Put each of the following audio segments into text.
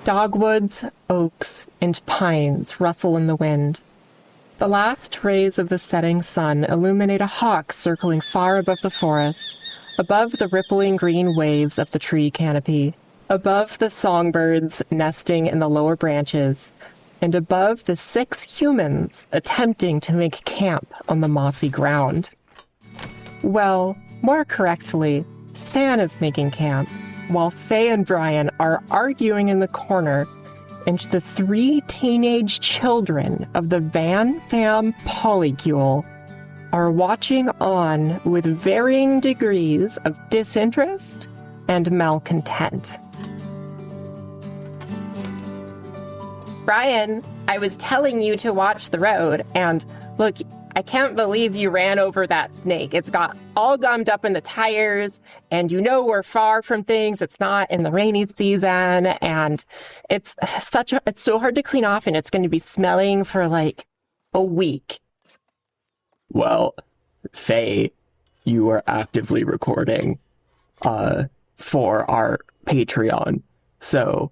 Dogwoods, oaks, and pines rustle in the wind. The last rays of the setting sun illuminate a hawk circling far above the forest, above the rippling green waves of the tree canopy, above the songbirds nesting in the lower branches, and above the 6 humans attempting to make camp on the mossy ground. Well, more correctly, San is making camp, while Faye and Brian are arguing in the corner, and the 3 teenage children of the Fam Polycule are watching on with varying degrees of disinterest and malcontent. Brian, I was telling you to watch the road, and look, I can't believe you ran over that snake. It's got all gummed up in the tires, and you know we're far from things. It's not in the rainy season, and it's so hard to clean off, and it's going to be smelling for like a week. Well, Faye, you are actively recording for our Patreon, so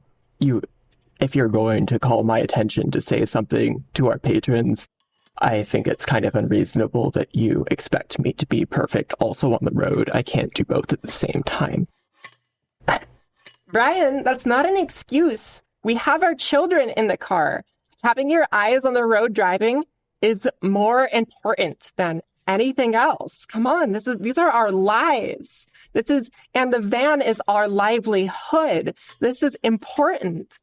if you're going to call my attention to say something to our patrons, I think it's kind of unreasonable that you expect me to be perfect also on the road. I can't do both at the same time. Brian, that's not an excuse. We have our children in the car. Having your eyes on the road driving is more important than anything else. Come on, these are our lives. And the van is our livelihood. This is important.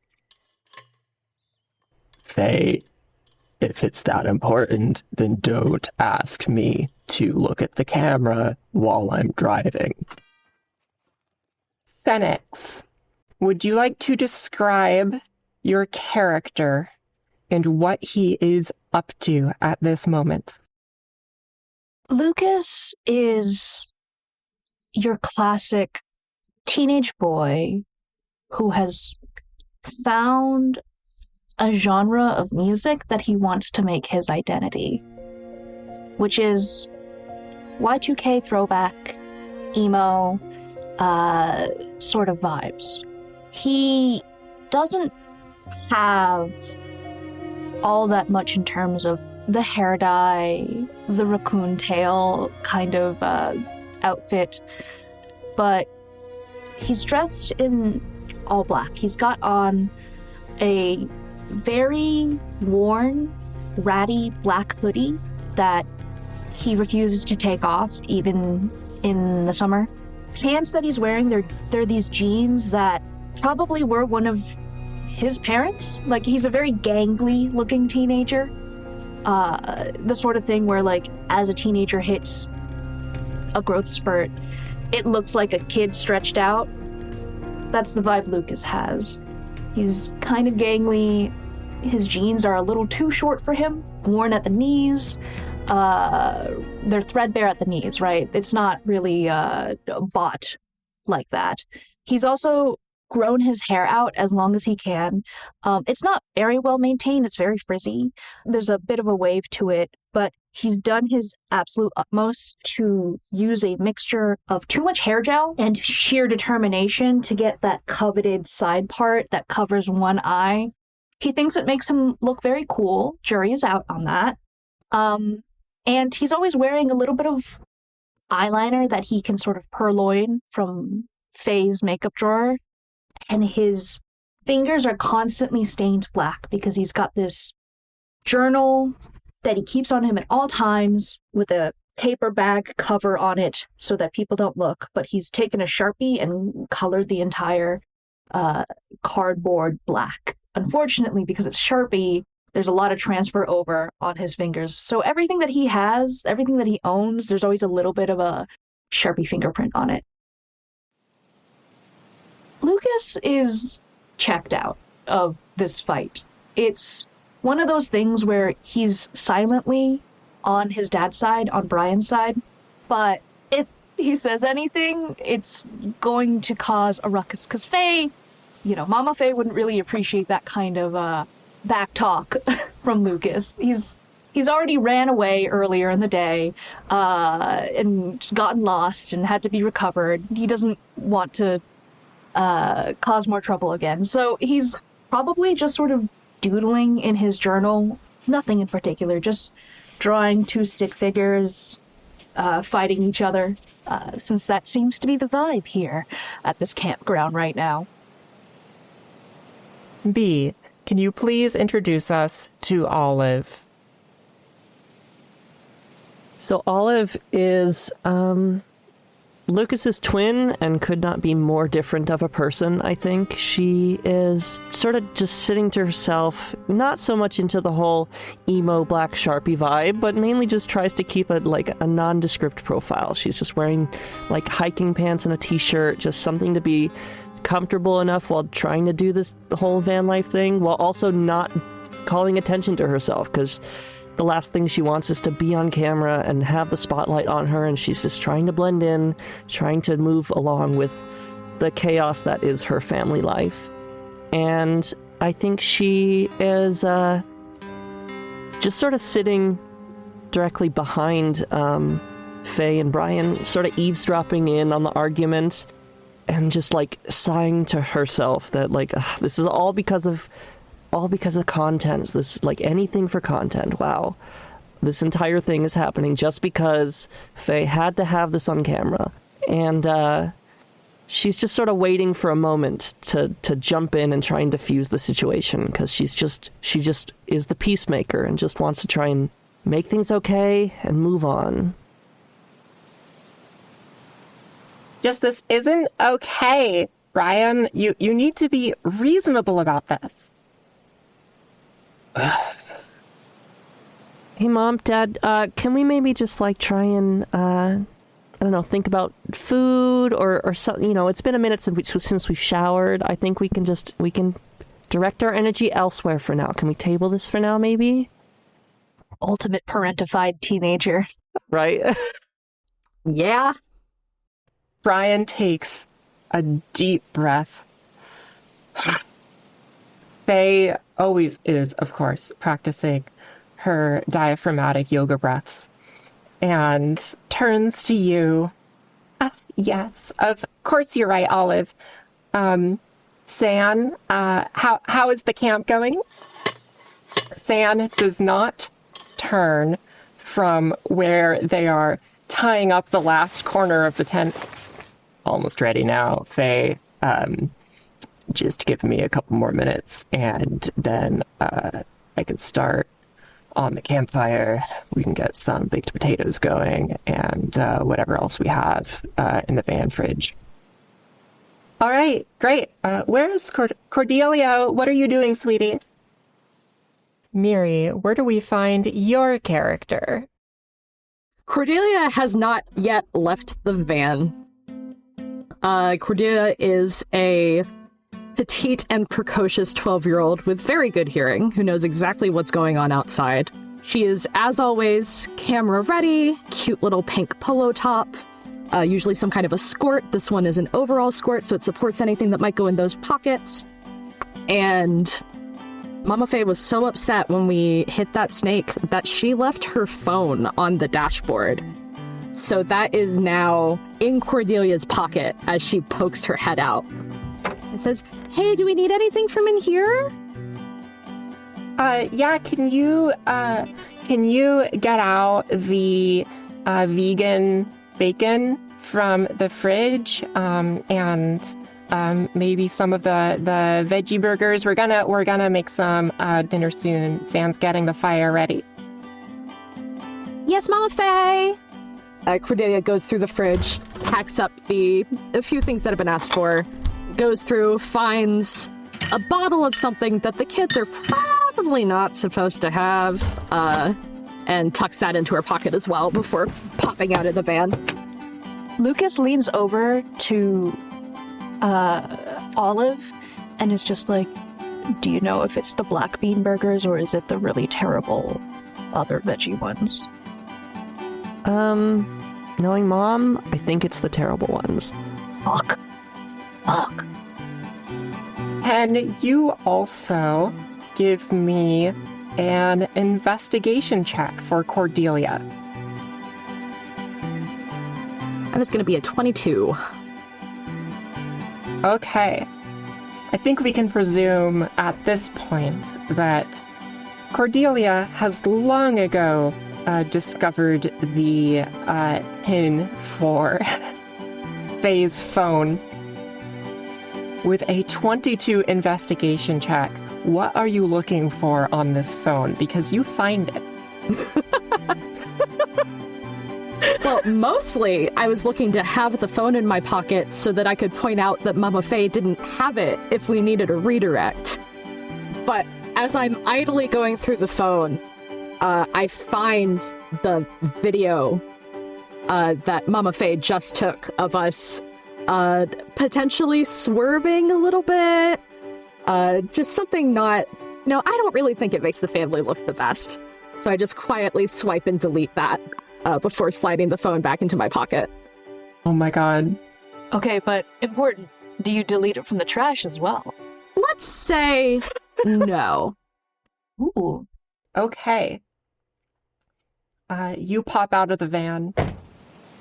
Faye, if it's that important, then don't ask me to look at the camera while I'm driving. Fennix, would you like to describe your character and what he is up to at this moment? Lucas is your classic teenage boy who has found a genre of music that he wants to make his identity, which is Y2K throwback, emo, sort of vibes. He doesn't have all that much in terms of the hair dye, the raccoon tail kind of outfit, but he's dressed in all black. He's got on a very worn, ratty black hoodie that he refuses to take off even in the summer. Pants that he's wearing, they're these jeans that probably were one of his parents. Like, he's a very gangly looking teenager. The sort of thing where, like, as a teenager hits a growth spurt, it looks like a kid stretched out. That's the vibe Lucas has. He's kind of gangly. His jeans are a little too short for him, worn at the knees. They're threadbare at the knees, right? It's not really bought like that. He's also grown his hair out as long as he can. It's not very well maintained. It's very frizzy. There's a bit of a wave to it, but he's done his absolute utmost to use a mixture of too much hair gel and sheer determination to get that coveted side part that covers one eye. He thinks it makes him look very cool. Jury is out on that. And he's always wearing a little bit of eyeliner that he can sort of purloin from Faye's makeup drawer. And his fingers are constantly stained black because he's got this journal that he keeps on him at all times with a paper bag cover on it so that people don't look. But he's taken a Sharpie and colored the entire cardboard black. Unfortunately, because it's Sharpie, there's a lot of transfer over on his fingers. So everything that he has, everything that he owns, there's always a little bit of a Sharpie fingerprint on it. Lucas is checked out of this fight. It's one of those things where he's silently on his dad's side, on Brian's side, but if he says anything, it's going to cause a ruckus. Because Faye, Mama Faye wouldn't really appreciate that kind of back talk from Lucas. He's already ran away earlier in the day and gotten lost and had to be recovered. He doesn't want to cause more trouble again. So he's probably just sort of doodling in his journal. Nothing in particular, just drawing two stick figures fighting each other, since that seems to be the vibe here at this campground right now. B, can you please introduce us to Olive? So Olive is Lucas's twin and could not be more different of a person, I think. She is sort of just sitting to herself, not so much into the whole emo Black Sharpie vibe, but mainly just tries to keep a nondescript profile. She's just wearing like hiking pants and a t-shirt, just something to be comfortable enough while trying to do the whole van life thing, while also not calling attention to herself, because the last thing she wants is to be on camera and have the spotlight on her, and she's just trying to blend in, trying to move along with the chaos that is her family life. And I think she is just sort of sitting directly behind Faye and Brian, sort of eavesdropping in on the argument and just like sighing to herself that like, this is all because of content. This is like anything for content. Wow. This entire thing is happening just because Faye had to have this on camera. And she's just sort of waiting for a moment to jump in and try and diffuse the situation, because she just is the peacemaker and just wants to try and make things okay and move on. Just this isn't okay, Brian. You need to be reasonable about this. Hey, Mom, Dad, can we maybe just like try and, I don't know, think about food or something? You know, it's been a minute since we've showered. I think we can direct our energy elsewhere for now. Can we table this for now, maybe? Ultimate parentified teenager. Right? Yeah. Brian takes a deep breath. Faye always is, of course, practicing her diaphragmatic yoga breaths and turns to you. Yes, of course you're right, Olive. San, how is the camp going? San does not turn from where they are tying up the last corner of the tent. Almost ready now, Faye. Just give me a couple more minutes, and then I can start on the campfire. We can get some baked potatoes going, and whatever else we have in the van fridge. All right, great. Where's Cordelia? What are you doing, sweetie? Miri, where do we find your character? Cordelia has not yet left the van. Cordelia is a petite and precocious 12-year-old with very good hearing who knows exactly what's going on outside. She is, as always, camera ready, cute little pink polo top, usually some kind of a skirt. This one is an overall skirt, so it supports anything that might go in those pockets. And Mama Faye was so upset when we hit that snake that she left her phone on the dashboard. So that is now in Cordelia's pocket as she pokes her head out. It says, "Hey, do we need anything from in here?" Yeah, can you get out the vegan bacon from the fridge, and maybe some of the veggie burgers? We're gonna make some dinner soon. Sam's getting the fire ready. Yes, Mama Faye. Cordelia goes through the fridge, packs up a few things that have been asked for, goes through, finds a bottle of something that the kids are probably not supposed to have, and tucks that into her pocket as well before popping out of the van. Lucas leans over to Olive and is just like, "Do you know if it's the black bean burgers or is it the really terrible other veggie ones?" Knowing Mom, I think it's the terrible ones. Fuck. Can you also give me an investigation check for Cordelia? And it's going to be a 22. Okay. I think we can presume at this point that Cordelia has long ago discovered the pin for Faye's phone. With a 22 investigation check, what are you looking for on this phone? Because you find it. Well, mostly I was looking to have the phone in my pocket so that I could point out that Mama Faye didn't have it if we needed a redirect. But as I'm idly going through the phone, I find the video that Mama Faye just took of us potentially swerving a little bit. Just something not... No, I don't really think it makes the family look the best. So I just quietly swipe and delete that before sliding the phone back into my pocket. Oh my god. Okay, but important. Do you delete it from the trash as well? Let's say no. Ooh. Okay. You pop out of the van.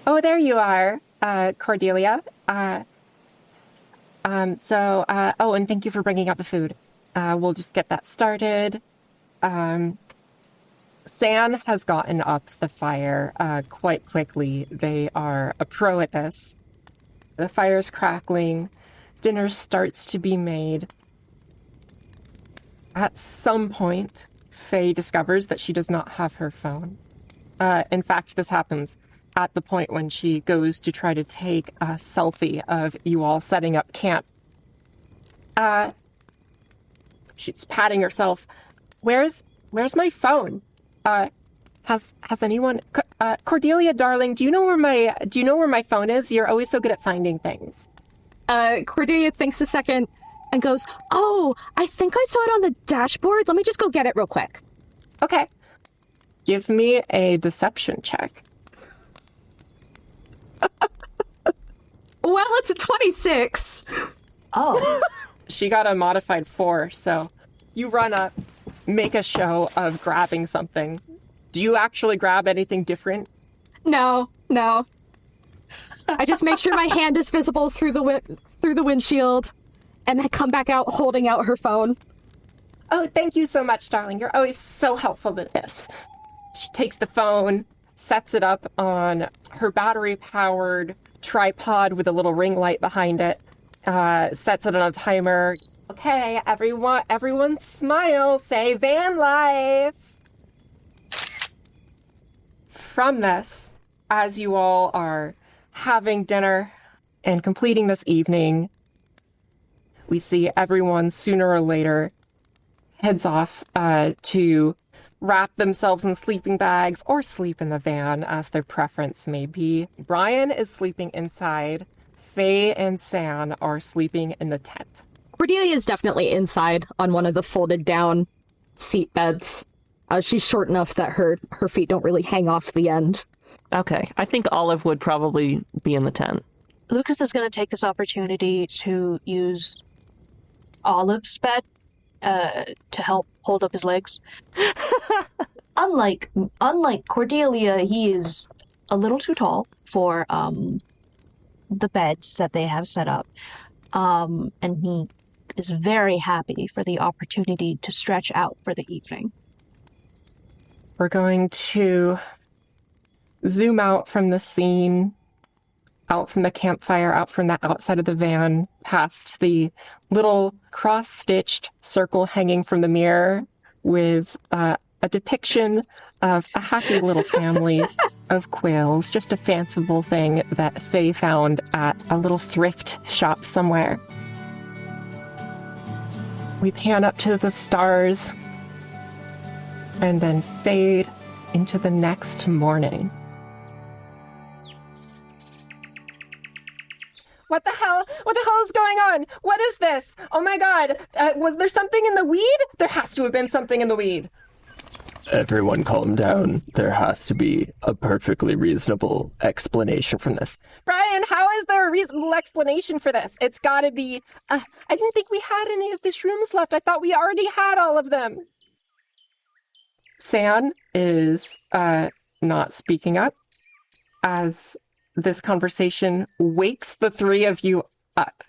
Oh, there you are, Cordelia. Oh, and thank you for bringing out the food. We'll just get that started. San has gotten up the fire quite quickly. They are a pro at this. The fire's crackling. Dinner starts to be made. At some point, Faye discovers that she does not have her phone. In fact, this happens at the point when she goes to try to take a selfie of you all setting up camp. She's patting herself. Where's my phone? Has anyone... Cordelia, darling, do you know where my phone is? You're always so good at finding things. Cordelia thinks a second and goes, "Oh, I think I saw it on the dashboard. Let me just go get it real quick." Okay. Give me a deception check. Well, it's a 26. Oh. She got a modified 4, so you run up, make a show of grabbing something. Do you actually grab anything different? No. I just make sure my hand is visible through the windshield, and I come back out holding out her phone. Oh, thank you so much, darling. You're always so helpful with this. She takes the phone, sets it up on her battery-powered tripod with a little ring light behind it, sets it on a timer. Okay, everyone smile, say van life. From this, as you all are having dinner and completing this evening, we see everyone sooner or later heads off to wrap themselves in sleeping bags or sleep in the van, as their preference may be. Brian is sleeping inside. Faye and San are sleeping in the tent. Cordelia is definitely inside on one of the folded down seat beds. She's short enough that her feet don't really hang off the end. Okay, I think Olive would probably be in the tent. Lucas is going to take this opportunity to use Olive's bed to help hold up his legs. Unlike Cordelia, he is a little too tall for the beds that they have set up. And he is very happy for the opportunity to stretch out for the evening. We're going to zoom out from the scene, out from the campfire, out from the outside of the van, past the little cross-stitched circle hanging from the mirror with a depiction of a happy little family of quails, just a fanciful thing that Faye found at a little thrift shop somewhere. We pan up to the stars and then fade into the next morning. What the hell? What the hell is going on? What is this? Oh my god. Was there something in the weed? There has to have been something in the weed. Everyone calm down. There has to be a perfectly reasonable explanation from this. Brian, how is there a reasonable explanation for this? It's gotta be... I didn't think we had any of the shrooms left. I thought we already had all of them. San is not speaking up as this conversation wakes the three of you up.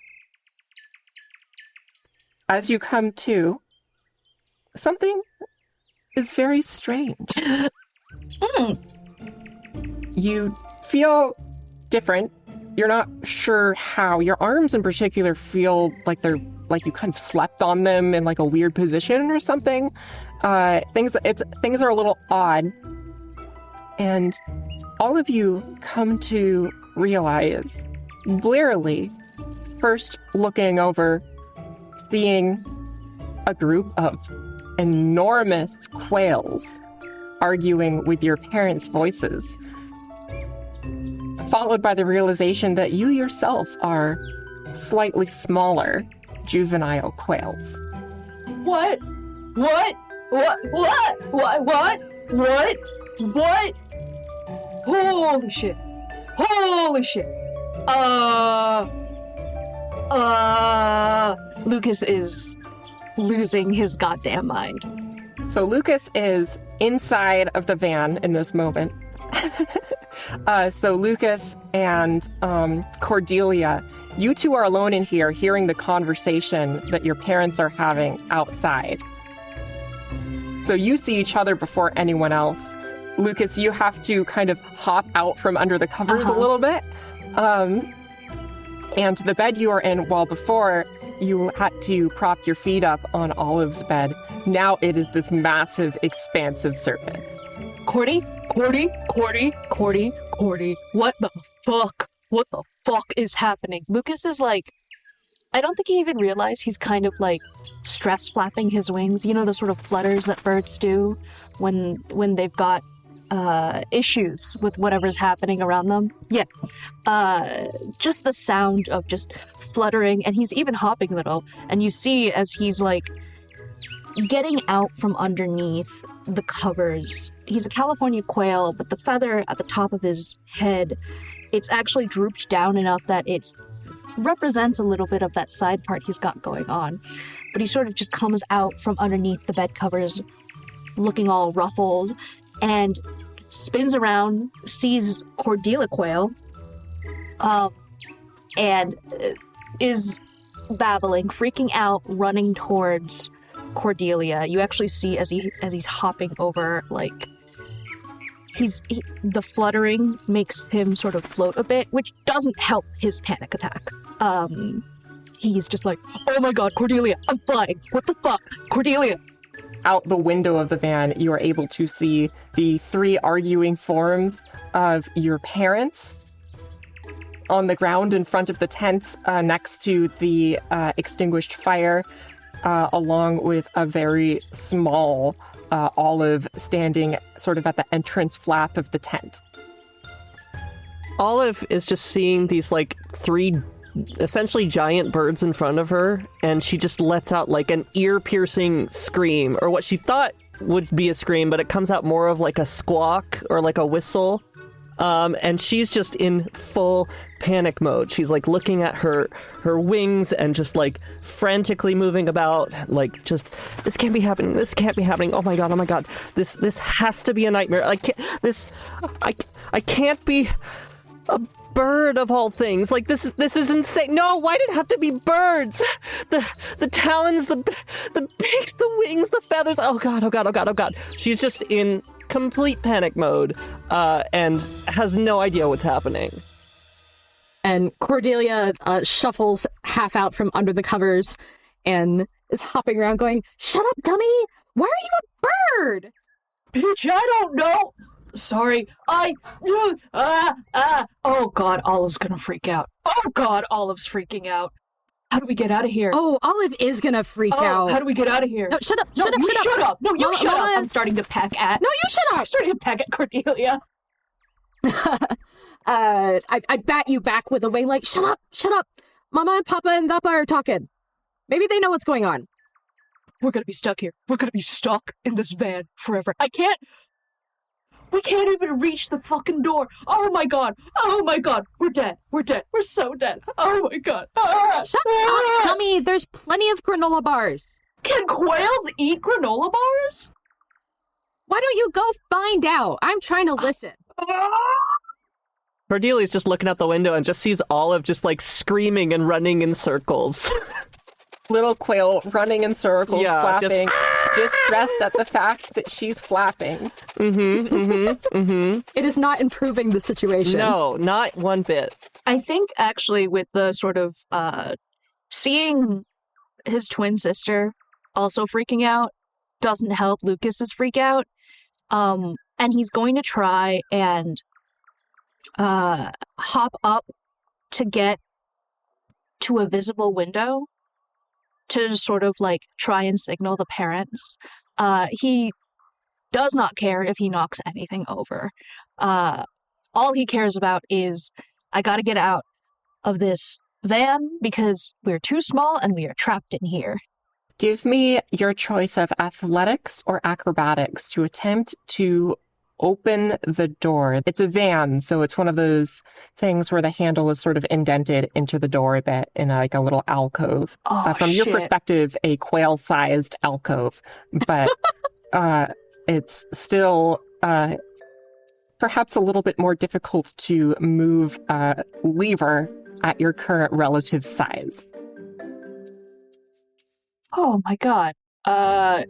As you come to, something is very strange. You feel different. You're not sure how. Your arms in particular feel like they're like you kind of slept on them in like a weird position or something. Things are a little odd. And all of you come to realize, blearily, first looking over, seeing a group of enormous quails arguing with your parents' voices, followed by the realization that you yourself are slightly smaller juvenile quails. What? Holy shit. Lucas is losing his goddamn mind. So Lucas is inside of the van in this moment. So Lucas and Cordelia, you two are alone in here hearing the conversation that your parents are having outside. So you see each other before anyone else. Lucas, you have to kind of hop out from under the covers a little bit. And the bed you are in, while before you had to prop your feet up on Olive's bed, now it is this massive, expansive surface. Cordy, what the fuck? What the fuck is happening? Lucas is like, I don't think he even realized he's kind of like stress flapping his wings. You know, the sort of flutters that birds do when they've got issues with whatever's happening around them. Yeah. Just the sound of just fluttering, and he's even hopping a little, and you see as he's like getting out from underneath the covers. He's a California quail, but the feather at the top of his head, it's actually drooped down enough that it represents a little bit of that side part he's got going on. But he sort of just comes out from underneath the bed covers looking all ruffled and spins around, sees Cordelia Quail, and is babbling, freaking out, running towards Cordelia. You actually see as he's hopping over, like the fluttering makes him sort of float a bit, which doesn't help his panic attack. He's just like, oh my god, Cordelia, I'm flying. What the fuck, Cordelia? Out the window of the van, you are able to see the three arguing forms of your parents on the ground in front of the tent next to the extinguished fire, along with a very small Olive standing sort of at the entrance flap of the tent. Olive is just seeing these like three essentially giant birds in front of her, and she just lets out like an ear-piercing scream, or what she thought would be a scream, but it comes out more of like a squawk or like a whistle. And she's just in full panic mode. She's like looking at her wings and just like frantically moving about, like just, this can't be happening. This can't be happening. Oh my god. This has to be a nightmare. I can't be a bird of all things. Like this is insane. No, why did it have to be birds? The talons, the beaks, the wings, the feathers. Oh god. She's just in complete panic mode, and has no idea what's happening. And Cordelia shuffles half out from under the covers and is hopping around going, shut up, dummy! Why are you a bird? Bitch, I don't know! Sorry, oh god, Olive's gonna freak out. Oh god, Olive's freaking out. How do we get out of here? Oh, Olive is gonna freak out. How do we get out of here? No, shut up, shut up. No, you Mama, shut Mama. up. I'm starting to peck at. No, you shut up. I'm starting to peck at Cordelia. I bat you back with a wing like, shut up. Mama and Papa and Papa are talking. Maybe they know what's going on. We're gonna be stuck here. We're gonna be stuck in this van forever. We can't even reach the fucking door. Oh my god. We're dead. We're so dead. Oh my god. Shut up, dummy. There's plenty of granola bars. Can quails eat granola bars? Why don't you go find out? I'm trying to listen. Cordelia's just looking out the window and just sees Olive just like screaming and running in circles. Little quail running in circles, Yeah, flapping, distressed at the fact that she's flapping. It is not improving the situation. No, not one bit. I think actually with the sort of seeing his twin sister also freaking out doesn't help Lucas's freak out. And he's going to try and hop up to get to a visible window to sort of like try and signal the parents. He does not care if he knocks anything over. All he cares about is, I gotta get out of this van because we're too small and we are trapped in here. Give me your choice of athletics or acrobatics to attempt to open the door. It's a van, so it's one of those things where the handle is sort of indented into the door a bit in like a little alcove. From your perspective, a quail-sized alcove, but it's still perhaps a little bit more difficult to move a lever at your current relative size. Oh my god. How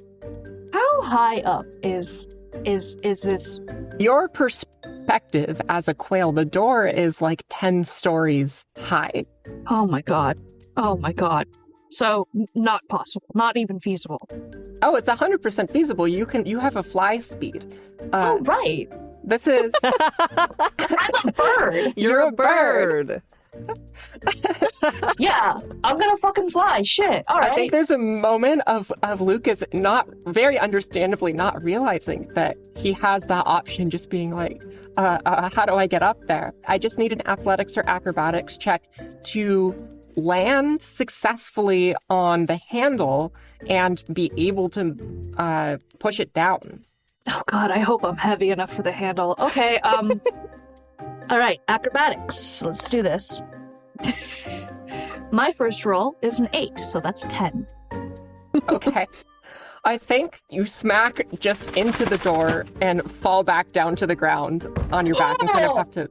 high up is this? Your perspective as a quail, the door is like 10 stories high. Oh my god. Oh my god. So not possible. Not even feasible. Oh, it's 100% feasible. You have a fly speed. Oh right. This is I'm a bird. You're a bird. Yeah, I'm gonna fucking fly. Shit. All right. I think there's a moment of Lucas not very understandably not realizing that he has that option, just being like, how do I get up there? I just need an athletics or acrobatics check to land successfully on the handle and be able to push it down. Oh god, I hope I'm heavy enough for the handle. Okay, all right, acrobatics. Let's do this. My first roll is an 8, so that's a 10. Okay. I think you smack just into the door and fall back down to the ground on your back and kind of have to...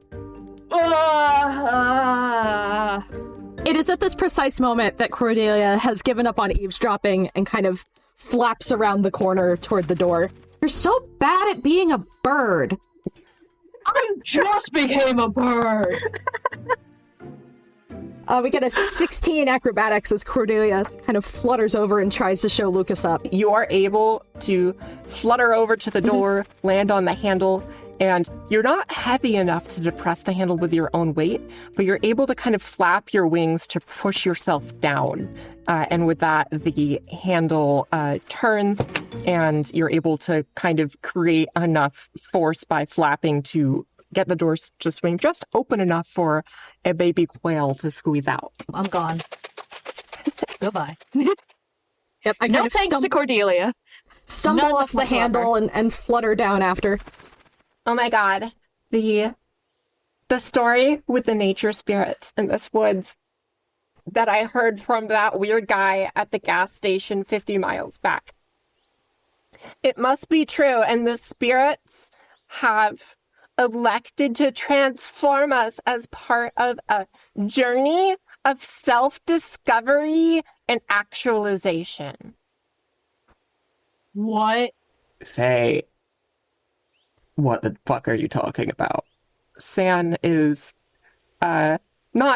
It is at this precise moment that Cordelia has given up on eavesdropping and kind of flaps around the corner toward the door. You're so bad at being a bird. I just became a bird! We get a 16 acrobatics as Cordelia kind of flutters over and tries to show Lucas up. You are able to flutter over to the door, land on the handle, and you're not heavy enough to depress the handle with your own weight, but you're able to kind of flap your wings to push yourself down. And with that, the handle turns, and you're able to kind of create enough force by flapping to get the doors to swing just open enough for a baby quail to squeeze out. I'm gone. Goodbye. Yep, I No kind of thanks to Cordelia. stumble None off the whatsoever. handle and flutter down after. Oh my god. The story with the nature spirits in this woods that I heard from that weird guy at the gas station 50 miles back. It must be true, and the spirits have elected to transform us as part of a journey of self-discovery and actualization. What? Faye, what the fuck are you talking about? San is not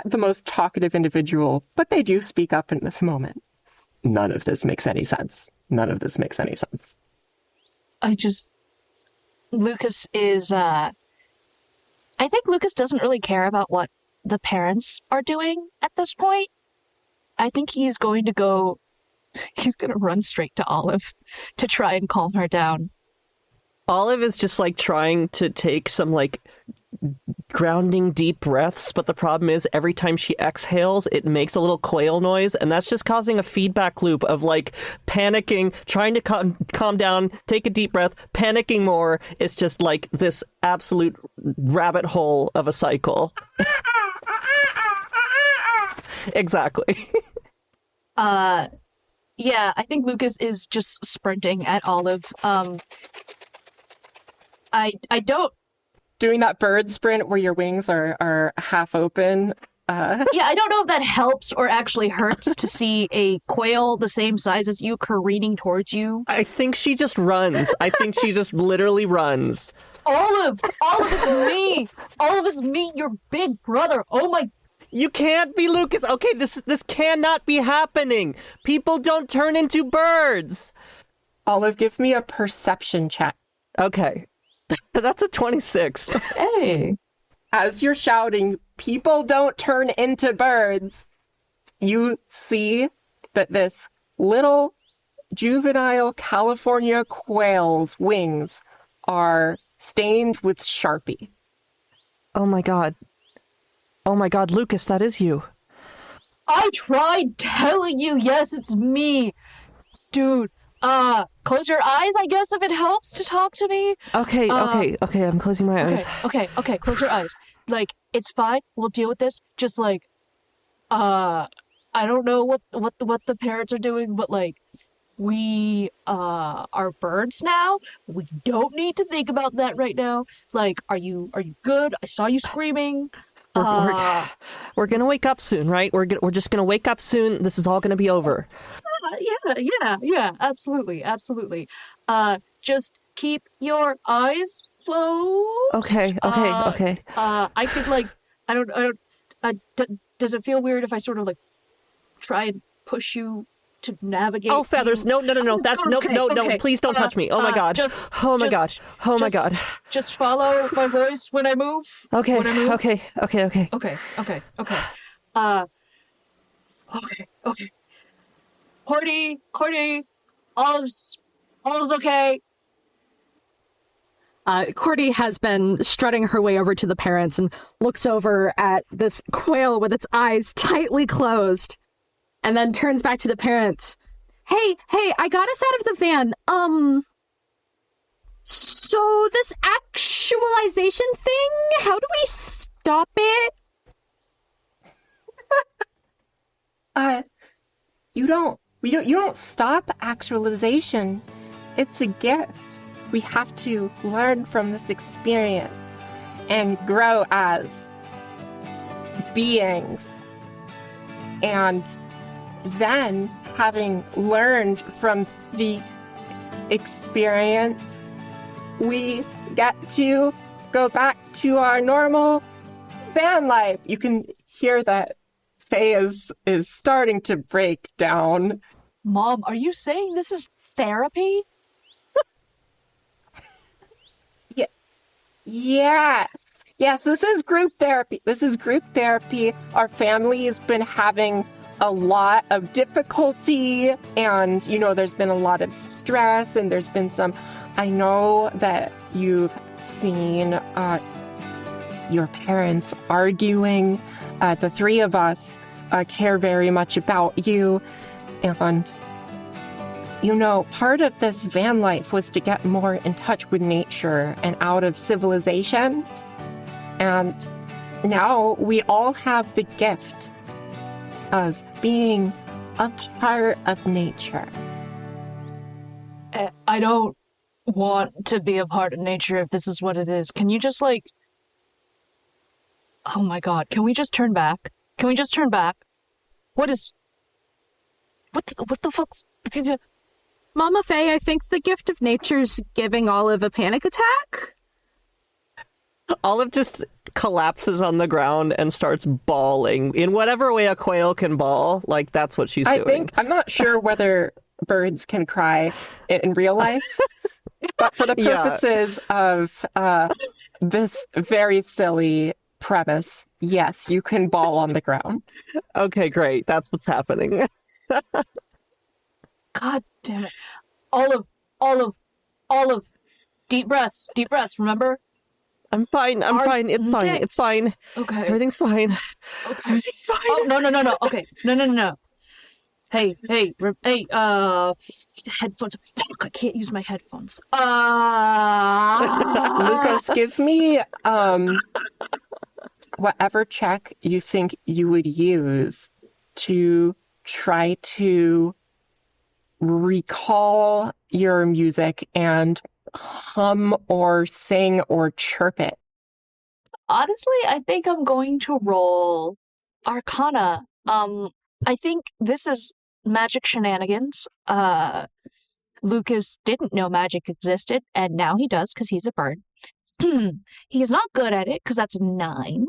the most talkative individual, but they do speak up in this moment. None of this makes any sense. None of this makes any sense. Lucas is, I think Lucas doesn't really care about what the parents are doing at this point. I think he's going to run straight to Olive to try and calm her down. Olive is just like trying to take some like grounding deep breaths, but the problem is every time she exhales, it makes a little quail noise, and that's just causing a feedback loop of like panicking, trying to calm down, take a deep breath, panicking more. It's just like this absolute rabbit hole of a cycle. Exactly. Yeah, I think Lucas is just sprinting at Olive. I don't... Doing that bird sprint where your wings are half open, Yeah, I don't know if that helps or actually hurts to see a quail the same size as you careening towards you. I think she just runs. I think she just literally runs. Olive it's me. Olive is me, your big brother. Oh my. You can't be Lucas. Okay, this cannot be happening. People don't turn into birds. Olive, give me a perception check. Okay. That's a 26. Hey. As you're shouting, people don't turn into birds, you see that this little juvenile California quail's wings are stained with Sharpie. Oh my god. Oh my god, Lucas, that is you. I tried telling you, yes, it's me. Dude, close your eyes, I guess, if it helps to talk to me. Okay, I'm closing my eyes. Okay, close your eyes. Like, it's fine, we'll deal with this. Just like, I don't know what the parents are doing, but like, we are birds now. We don't need to think about that right now. Like, are you good? I saw you screaming. We're gonna wake up soon, right? We're just gonna wake up soon. This is all gonna be over. Yeah, absolutely. Just keep your eyes closed. Okay. I could like, does it feel weird if I sort of like try and push you to navigate? Oh, feathers! No! That's no! Please don't touch me! Oh my god! Oh my gosh! Just follow my voice when I move. Okay. When I move. Okay. Cordy, all's okay. Cordy has been strutting her way over to the parents and looks over at this quail with its eyes tightly closed, and then turns back to the parents. Hey, I got us out of the van. So this actualization thing, how do we stop it? You don't stop actualization. It's a gift. We have to learn from this experience and grow as beings. And then, having learned from the experience, we get to go back to our normal van life. You can hear that Faye is starting to break down. Mom, are you saying this is therapy? Yes, this is group therapy. Our family has been having a lot of difficulty, and there's been a lot of stress, and there's been some. I know that you've seen your parents arguing. The three of us care very much about you, and part of this van life was to get more in touch with nature and out of civilization. And now we all have the gift of being a part of nature. I don't want to be a part of nature if this is what it is. Can you just like... Oh my god, can we just turn back? What the fuck's... Mama Faye, I think the gift of nature's giving Olive a panic attack. Olive just collapses on the ground and starts bawling in whatever way a quail can bawl. Like, that's what she's doing. I'm not sure whether birds can cry in real life, but for the purposes of this very silly premise, yes, you can bawl on the ground. Okay, great. That's what's happening. God damn it. Olive. Deep breaths, remember? I'm fine. It's fine. Okay. Everything's fine. Okay. Everything's fine. Oh, no. Okay. No. Hey, headphones. Fuck, I can't use my headphones. Lucas, give me whatever check you think you would use to try to recall your music and hum or sing or chirp it. Honestly, I think I'm going to roll Arcana. I think this is magic shenanigans. Lucas didn't know magic existed, and now he does because he's a bird. He's not good at it because that's a 9.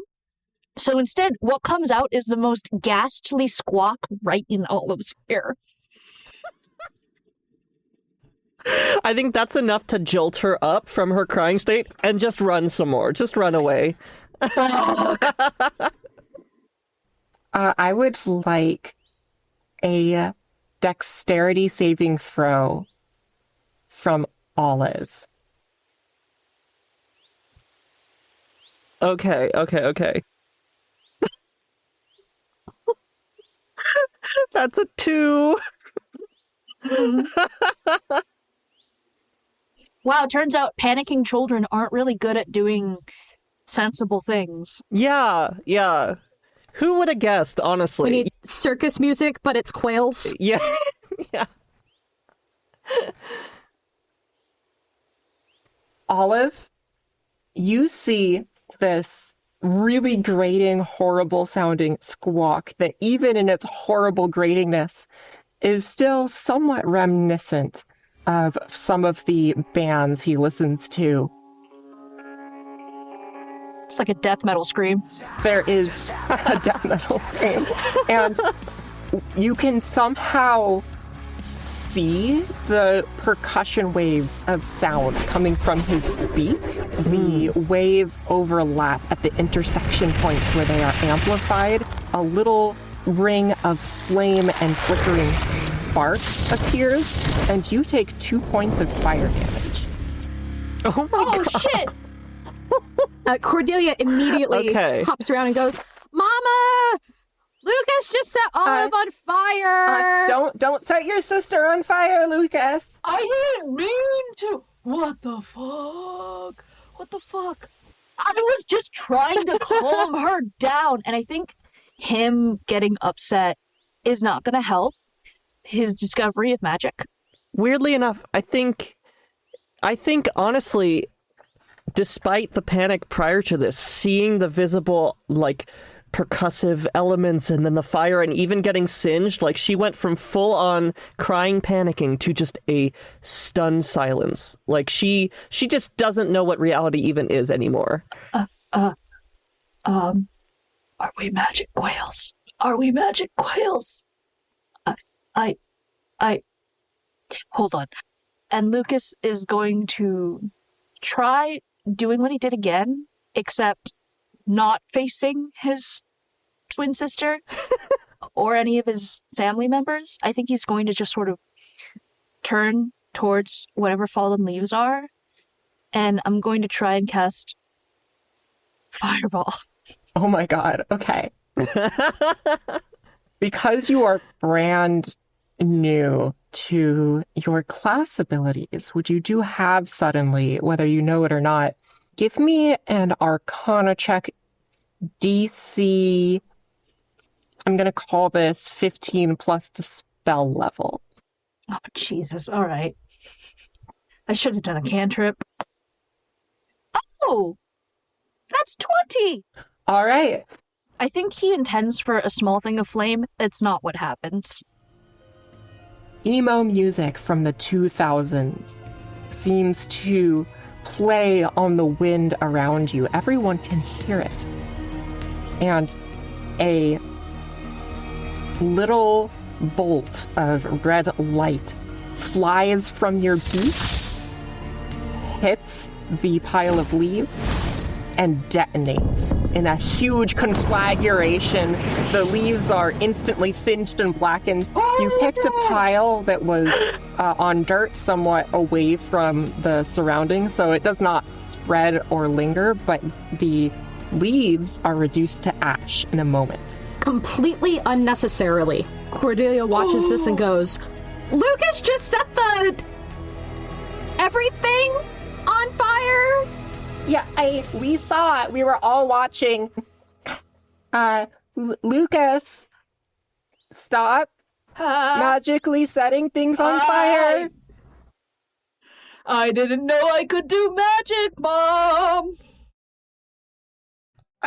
So instead, what comes out is the most ghastly squawk right in Olive's ear. I think that's enough to jolt her up from her crying state and just run some more. Just run away. I would like a dexterity saving throw from Olive. Okay. That's a 2. Wow, turns out panicking children aren't really good at doing sensible things. Yeah. Who would have guessed, honestly? We need circus music, but it's quails. Yeah. Yeah. Olive, you see this really grating, horrible sounding squawk that even in its horrible gratingness is still somewhat reminiscent of some of the bands he listens to. It's like a death metal scream. There is a death metal scream. And you can somehow see the percussion waves of sound coming from his beak. The waves overlap at the intersection points where they are amplified. A little ring of flame and flickering sparks appears, and you take 2 points of fire damage. Oh my god. Shit! Cordelia immediately hops around and goes, Mama! Lucas just set Olive on fire! Don't set your sister on fire, Lucas! I didn't mean to! What the fuck? I was just trying to calm her down, and I think him getting upset is not going to help his discovery of magic. Weirdly enough, I think honestly, despite the panic prior to this, seeing the visible, like, percussive elements and then the fire and even getting singed, like, she went from full-on crying, panicking to just a stunned silence. Like, she just doesn't know what reality even is anymore. Are we magic quails? I hold on. And Lucas is going to try doing what he did again, except not facing his twin sister or any of his family members. I think he's going to just sort of turn towards whatever fallen leaves are, and I'm going to try and cast Fireball. Oh my god, okay. Because you are brand new to your class abilities, which you do have suddenly, whether you know it or not, give me an Arcana check, DC, I'm going to call this 15 plus the spell level. Oh, Jesus. All right. I should have done a cantrip. Oh, that's 20. All right. I think he intends for a small thing of flame. It's not what happens. Emo music from the 2000s seems to play on the wind around you. Everyone can hear it. And a little bolt of red light flies from your beak, hits the pile of leaves, and detonates in a huge conflagration. The leaves are instantly singed and blackened. You picked a pile that was on dirt somewhat away from the surroundings, so it does not spread or linger, but the leaves are reduced to ash in a moment. Completely unnecessarily. Cordelia watches this and goes, Lucas just set the everything on fire? Yeah, we saw it. We were all watching. Lucas, stop magically setting things on fire. I didn't know I could do magic, Mom.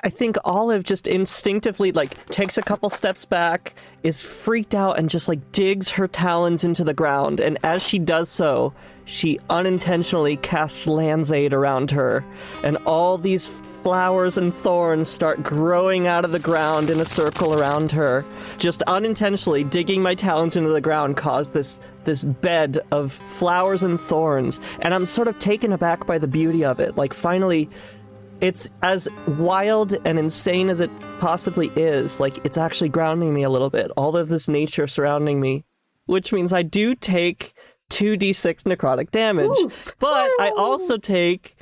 I think Olive just instinctively, takes a couple steps back, is freaked out, and just, digs her talons into the ground. And as she does so, she unintentionally casts Land's-Aid around her. And all these flowers and thorns start growing out of the ground in a circle around her. Just unintentionally digging my talons into the ground caused this bed of flowers and thorns. And I'm sort of taken aback by the beauty of it. Finally... it's as wild and insane as it possibly is. It's actually grounding me a little bit. All of this nature surrounding me. Which means I do take 2d6 necrotic damage. Oof. But I also take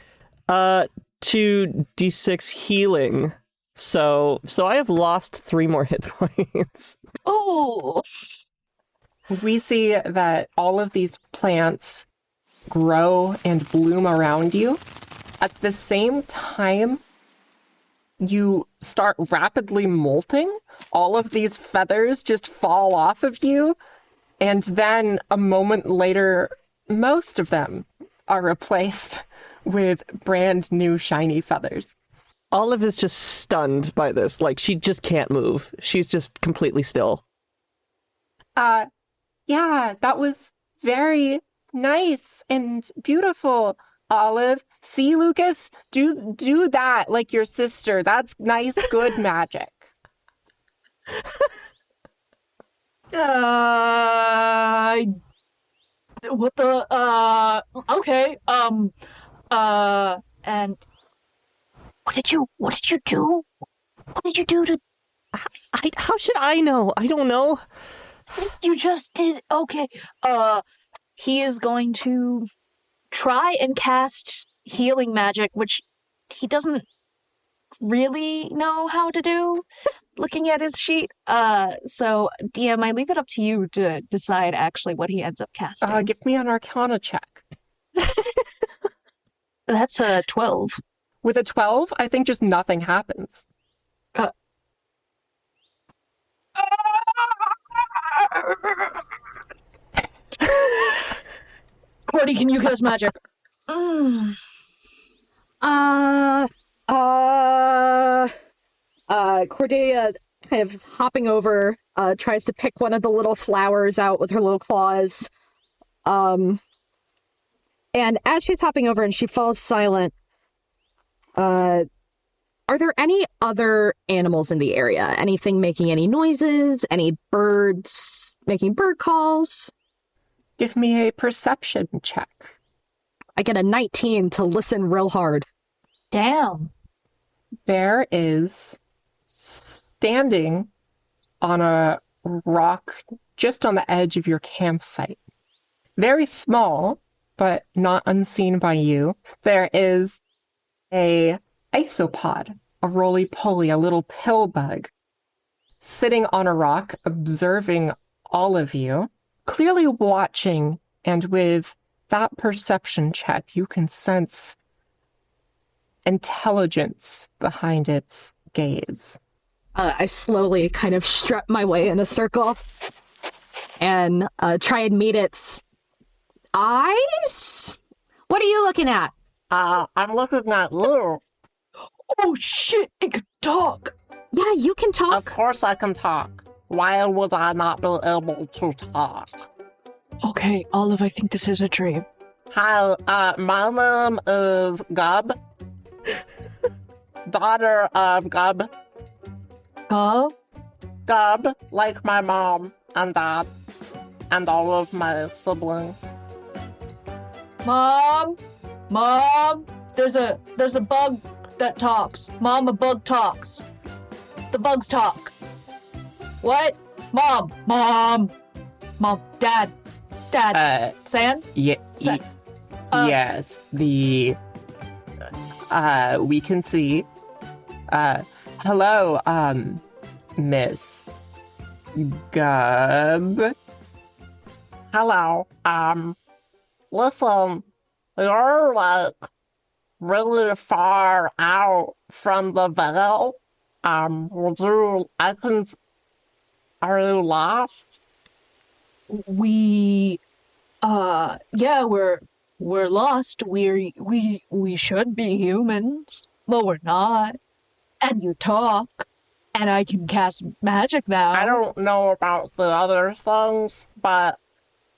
2d6 healing. So I have lost 3 more hit points. Oh! We see that all of these plants grow and bloom around you. At the same time, you start rapidly molting. All of these feathers just fall off of you. And then a moment later, most of them are replaced with brand new shiny feathers. Olive is just stunned by this. She just can't move. She's just completely still. Yeah, that was very nice and beautiful. Olive, see, Lucas, do that like your sister. That's nice, good magic. What the, okay, and what did you do? What did you do to... How should I know? I don't know. You just did, okay, he is going to try and cast healing magic, which he doesn't really know how to do, looking at his sheet. So, DM, I leave it up to you to decide actually what he ends up casting. Give me an Arcana check. That's a 12. With a 12, I think just nothing happens. Cordy, can you cast magic? Cordelia kind of hopping over, tries to pick one of the little flowers out with her little claws. And as she's hopping over and she falls silent, are there any other animals in the area? Anything making any noises? Any birds making bird calls? Give me a perception check. I get a 19 to listen real hard. Damn. There is, standing on a rock just on the edge of your campsite, very small, but not unseen by you, there is a isopod, a roly-poly, a little pill bug, sitting on a rock, observing all of you, clearly watching, and with that perception check, you can sense intelligence behind its gaze. I slowly kind of strut my way in a circle and try and meet its eyes? What are you looking at? I'm looking at you. Oh shit, it can talk. Yeah, you can talk. Of course I can talk. Why would I not be able to talk? Okay, Olive, I think this is a dream. Hi, my name is Gub. Daughter of Gub. Gub? Gub, like my mom and dad, and all of my siblings. Mom, there's a bug that talks. Mom, a bug talks. The bugs talk. What? Mom, Dad, San? Yes, we can see. Hello, Miss Gub. Hello, listen, you're like really far out from the veil. Are you lost? Yeah, we're lost. We should be humans, but we're not. And you talk. And I can cast magic now. I don't know about the other things, but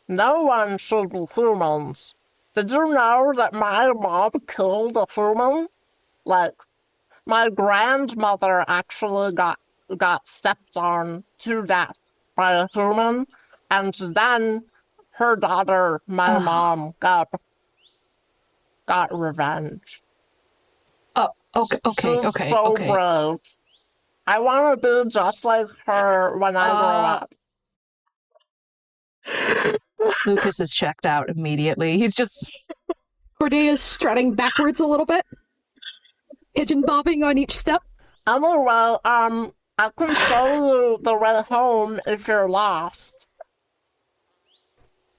no one should be humans. Did you know that my mom killed a human? Like, my grandmother actually got stepped on to death by a human, and then her daughter, my mom, got revenge. Oh, okay. She's so brave. I want to be just like her when I grow up. Lucas is checked out immediately. He's just... Cordelia's strutting backwards a little bit, pigeon bobbing on each step. Well, I can show you the way home if you're lost.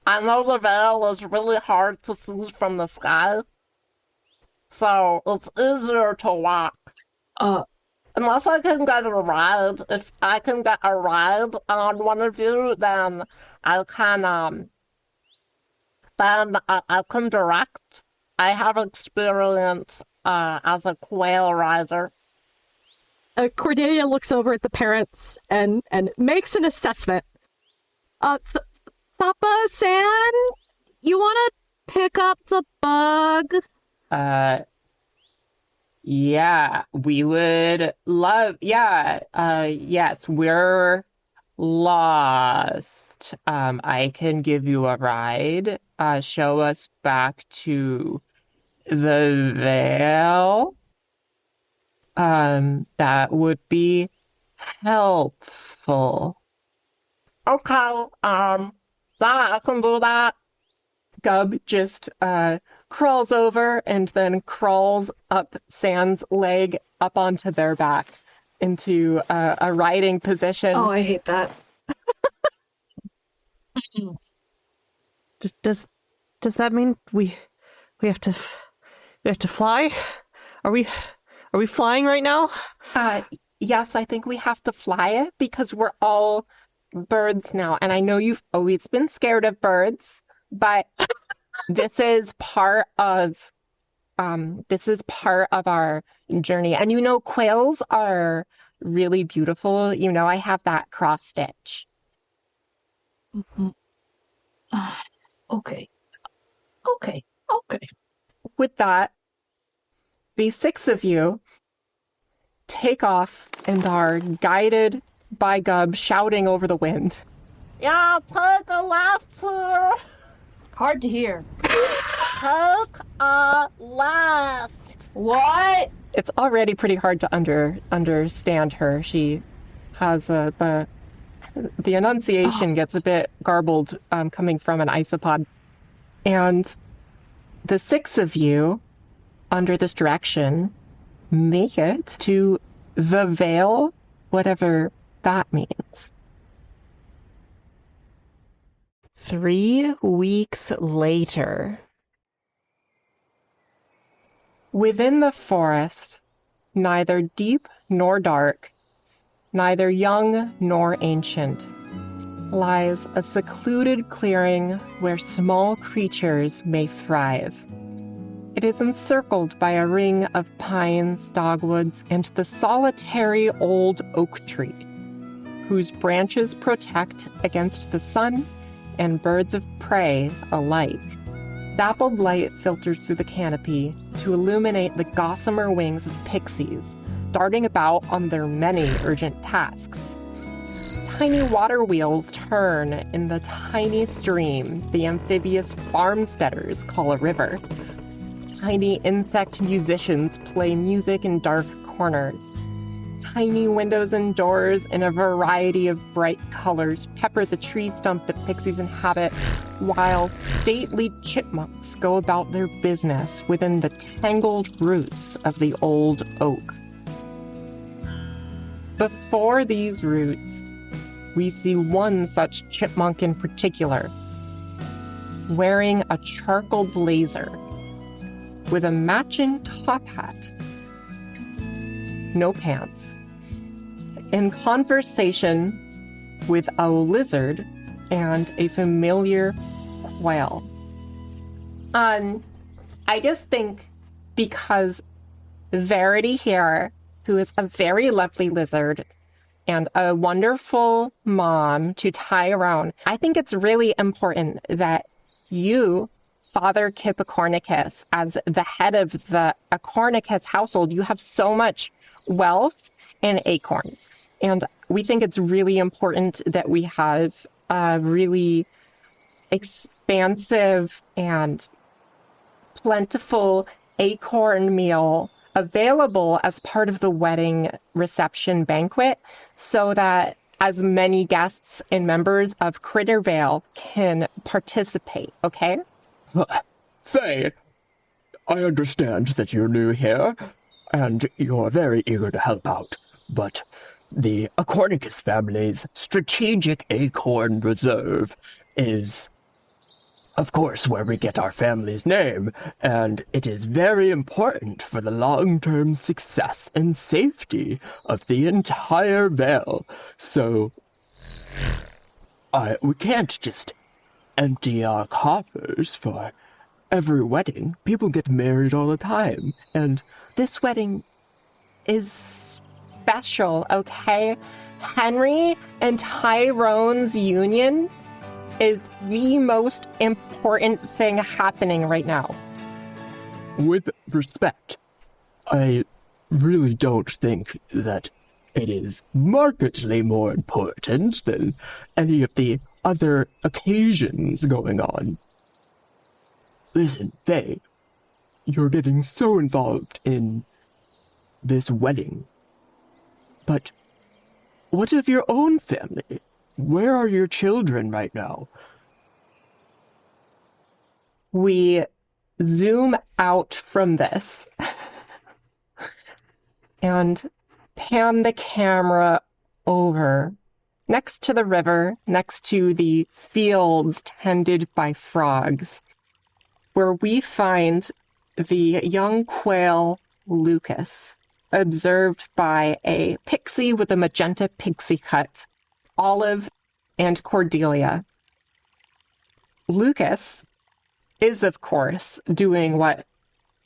I know the veil is really hard to see from the sky, so it's easier to walk. Unless I can get a ride. If I can get a ride on one of you, then I can direct. I have experience as a quail rider. Cordelia looks over at the parents and makes an assessment. Thapa San, you want to pick up the bug? Yeah, we would love, yes, we're lost. I can give you a ride. Show us back to the Veil. That would be helpful. Okay, I can do that. Gub just crawls over and then crawls up Sand's leg up onto their back into a riding position. Oh, I hate that. Does that mean we have to fly? Are we flying right now? Yes, I think we have to fly it because we're all birds now. And I know you've always been scared of birds, but this is part of our journey. And you know, quails are really beautiful. You know, I have that cross stitch. Mm-hmm. Okay. With that, the six of you take off and are guided by Gub shouting over the wind. Yeah, take a left here. Hard to hear. Take a left. What? It's already pretty hard to understand her. She has the enunciation gets a bit garbled coming from an isopod. And the six of you, under this direction, make it to the Veil, whatever that means. 3 weeks later, within the forest, neither deep nor dark, neither young nor ancient, lies a secluded clearing where small creatures may thrive. It is encircled by a ring of pines, dogwoods, and the solitary old oak tree, whose branches protect against the sun and birds of prey alike. Dappled light filters through the canopy to illuminate the gossamer wings of pixies, darting about on their many urgent tasks. Tiny water wheels turn in the tiny stream the amphibious farmsteaders call a river. Tiny insect musicians play music in dark corners. Tiny windows and doors in a variety of bright colors pepper the tree stump that pixies inhabit, while stately chipmunks go about their business within the tangled roots of the old oak. Before these roots, we see one such chipmunk in particular, wearing a charcoal blazer with a matching top hat, no pants, in conversation with a lizard and a familiar quail. I just think because Verity here who is a very lovely lizard and a wonderful mom to Tyrone, I think it's really important that you, Father Kippacornicus, as the head of the Acornicus household, you have so much wealth and acorns. And we think it's really important that we have a really expansive and plentiful acorn meal available as part of the wedding reception banquet so that as many guests and members of Crittervale can participate, okay? Faye, I understand that you're new here, and you're very eager to help out, but the Acornicus family's strategic acorn reserve is, of course, where we get our family's name, and it is very important for the long-term success and safety of the entire Vale. So, we can't just empty our coffers for every wedding. People get married all the time, and This wedding is special, okay? Henry and Tyrone's union is the most important thing happening right now. with respect, I really don't think that it is markedly more important than any of the other occasions going on. Listen, Faye, you're getting so involved in this wedding. But what of your own family? Where are your children right now? We zoom out from this and pan the camera over next to the river, next to the fields tended by frogs, where we find the young quail Lucas, observed by a pixie with a magenta pixie cut, Olive and Cordelia. Lucas is, of course, doing what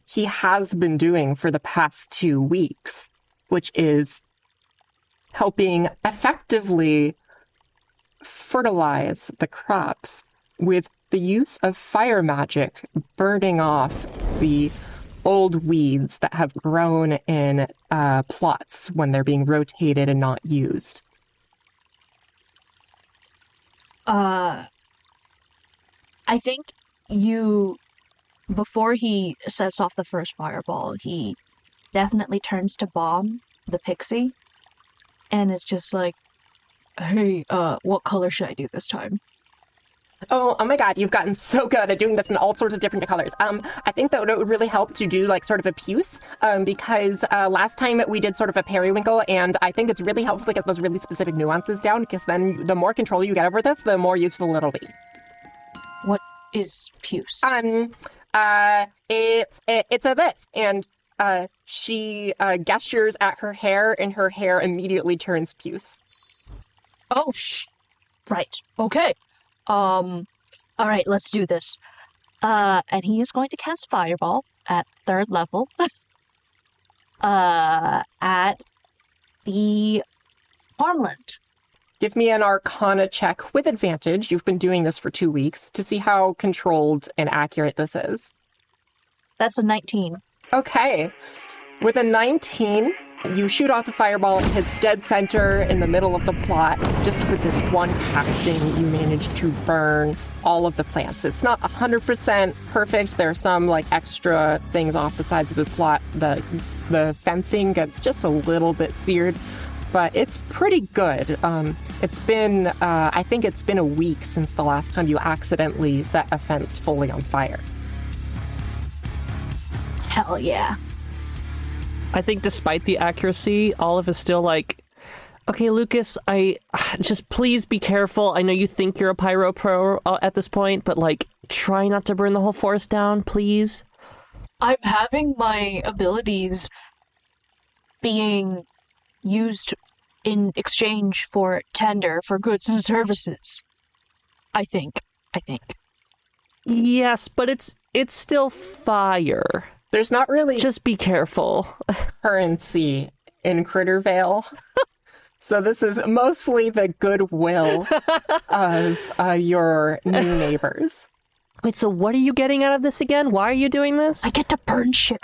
he has been doing for the past 2 weeks, which is helping effectively fertilize the crops with the use of fire magic, burning off the old weeds that have grown in plots when they're being rotated and not used. I think before he sets off the first fireball, he definitely turns to Bomb, the pixie, and it's just like, hey, what color should I do this time? Oh my God, you've gotten so good at doing this in all sorts of different colors. I think that it would really help to do like sort of a puce, because last time we did sort of a periwinkle, and I think it's really helpful to get those really specific nuances down, because then the more control you get over this, the more useful it'll be. What is puce? It's a this, and she gestures at her hair, and her hair immediately turns puce. Oh, right. Okay. All right, let's do this. And he is going to cast Fireball at 3rd level. At the farmland. Give me an Arcana check with advantage. You've been doing this for 2 weeks to see how controlled and accurate this is. That's a 19. Okay. With a 19, you shoot off the fireball. It hits dead center in the middle of the plot. Just with this one casting, you manage to burn all of the plants. It's not 100% perfect. There are some like extra things off the sides of the plot. The fencing gets just a little bit seared, but it's pretty good. I think it's been a week since the last time you accidentally set a fence fully on fire. Hell yeah. I think despite the accuracy, Olive is still like, okay, Lucas, just please be careful. I know you think you're a pyro pro at this point, but like, try not to burn the whole forest down, please. I'm having my abilities being used in exchange for tender for goods and services. I think. Yes, but it's still fire. There's not really Just be careful. currency in Crittervale. So this is mostly the goodwill of your new neighbors. Wait, so what are you getting out of this again? Why are you doing this? I get to burn shit.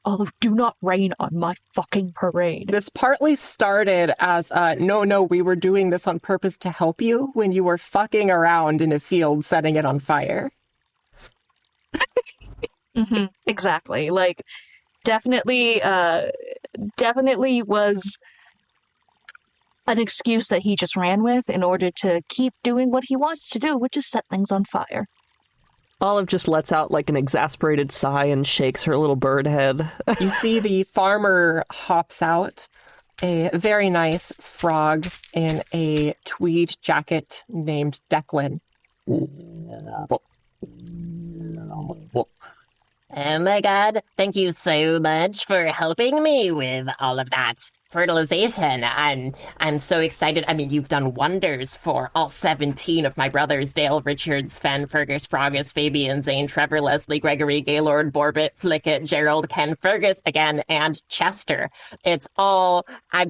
Olive, do not rain on my fucking parade. This partly started as, no, we were doing this on purpose to help you when you were fucking around in a field setting it on fire. Exactly. Like, definitely was an excuse that he just ran with in order to keep doing what he wants to do, which is set things on fire. Olive just lets out like an exasperated sigh and shakes her little bird head. You see the farmer hops out, a very nice frog in a tweed jacket named Declan. Oh my god, thank you so much for helping me with all of that fertilization. I'm so excited. I mean, you've done wonders for all 17 of my brothers, Dale, Richard, Sven, Fergus, Frogus, Fabian, Zane, Trevor, Leslie, Gregory, Gaylord, Borbit, Flickett, Gerald, Ken, Fergus again, and Chester. It's all,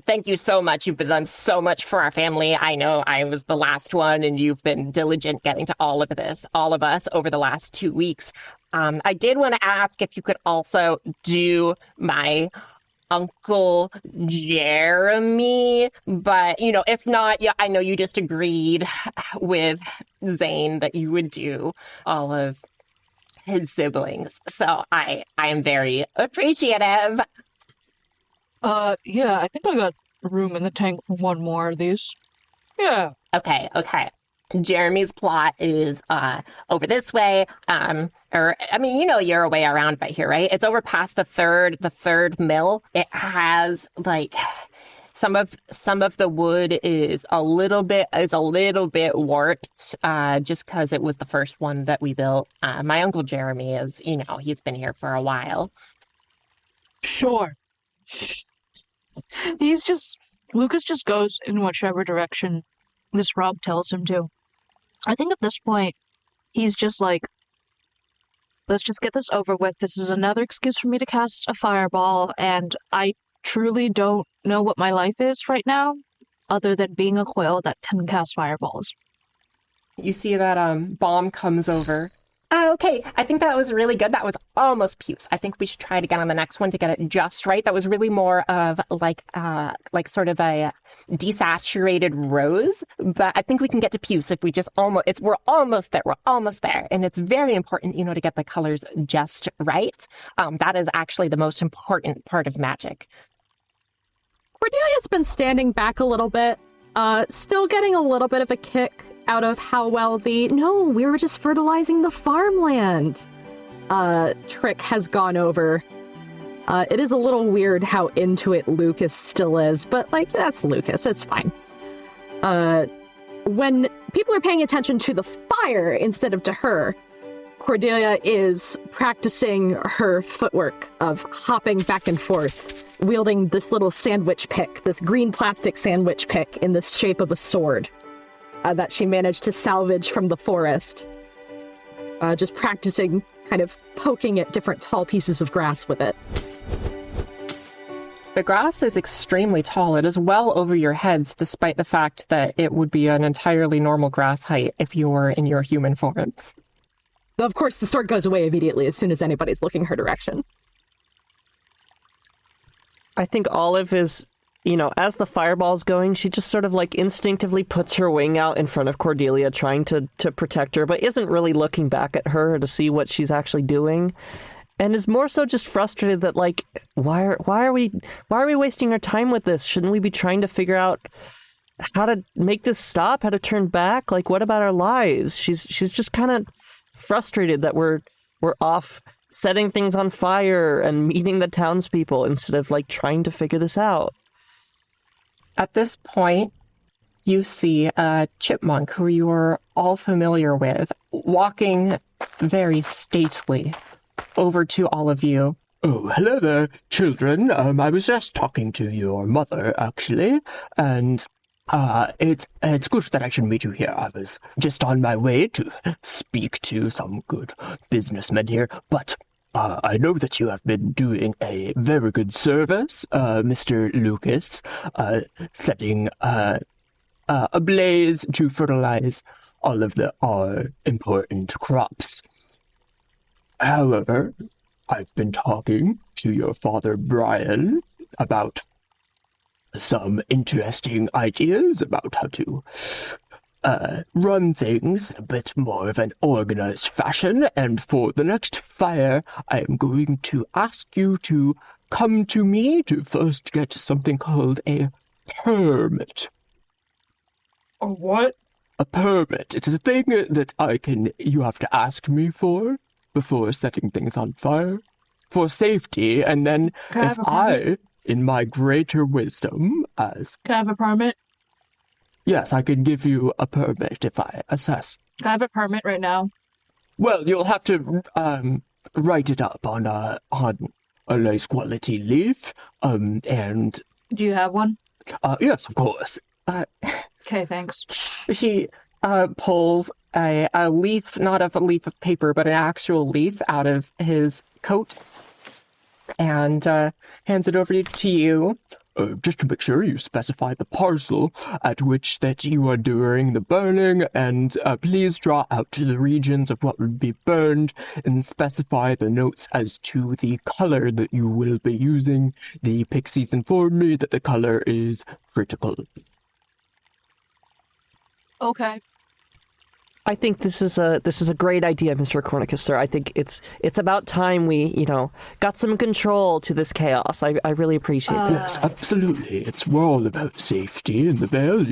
thank you so much. You've done so much for our family. I know I was the last one and you've been diligent getting to all of this, all of us over the last 2 weeks. I did want to ask if you could also do my Uncle Jeremy, but, you know, if not, yeah, I know you just agreed with Zane that you would do all of his siblings, so I am very appreciative. Yeah, I think I got room in the tank for one more of these. Yeah. Okay. Jeremy's plot is over this way. You're a way around by here, right? It's over past the third mill. It has like some of the wood is a little bit warped, just because it was the first one that we built. My Uncle Jeremy is, he's been here for a while. Sure. Lucas just goes in whichever direction this frog tells him to. I think at this point, he's just like, let's just get this over with. This is another excuse for me to cast a fireball, and I truly don't know what my life is right now, other than being a quail that can cast fireballs. You see that bomb comes over. Oh, okay, I think that was really good. That was almost puce. I think we should try it again on the next one to get it just right. That was really more of like sort of a desaturated rose, but I think we can get to puce if we just we're almost there. And it's very important, to get the colors just right. That is actually the most important part of magic. Cordelia's been standing back a little bit, still getting a little bit of a kick out of how well we were just fertilizing the farmland trick has gone over. It is a little weird how into it Lucas still is, but that's Lucas, it's fine. When people are paying attention to the fire instead of to her, Cordelia is practicing her footwork of hopping back and forth, wielding this little sandwich pick, this green plastic sandwich pick in the shape of a sword. That she managed to salvage from the forest. Just practicing kind of poking at different tall pieces of grass with it. The grass is extremely tall. It is well over your heads, despite the fact that it would be an entirely normal grass height if you were in your human forms. Of course, the sword goes away immediately as soon as anybody's looking her direction. I think Olive is, as the fireball's going, she just sort of instinctively puts her wing out in front of Cordelia, trying to protect her, but isn't really looking back at her to see what she's actually doing. And is more so just frustrated that, why are we wasting our time with this? Shouldn't we be trying to figure out how to make this stop, how to turn back? What about our lives? She's just kind of frustrated that we're off setting things on fire and meeting the townspeople instead of trying to figure this out. At this point, you see a chipmunk who you're all familiar with, walking very stately over to all of you. Oh, hello there, children. I was just talking to your mother, actually, and it's good that I should meet you here. I was just on my way to speak to some good businessmen here, but I know that you have been doing a very good service, Mr. Lucas, setting ablaze to fertilize all of our important crops. However, I've been talking to your father, Brian, about some interesting ideas about how to run things in a bit more of an organized fashion, and for the next fire, I am going to ask you to come to me to first get something called a permit. A what? A permit. It's a thing that you have to ask me for before setting things on fire, for safety, and then if I, in my greater wisdom, Can I have a permit? Yes, I can give you a permit if I assess. Can I have a permit right now? Well, you'll have to write it up on a nice quality leaf. And Do you have one? yes, of course. Okay, thanks. He pulls a leaf, not of a leaf of paper, but an actual leaf out of his coat and hands it over to you. Just to make sure you specify the parcel at which that you are doing the burning, and please draw out to the regions of what would be burned and specify the notes as to the color that you will be using. The pixies informed me that the color is critical. Okay. I think this is a great idea, Mr. Cornicus, sir. I think it's about time we, got some control to this chaos. I really appreciate this. Yes, absolutely. We're all about safety in the Vale.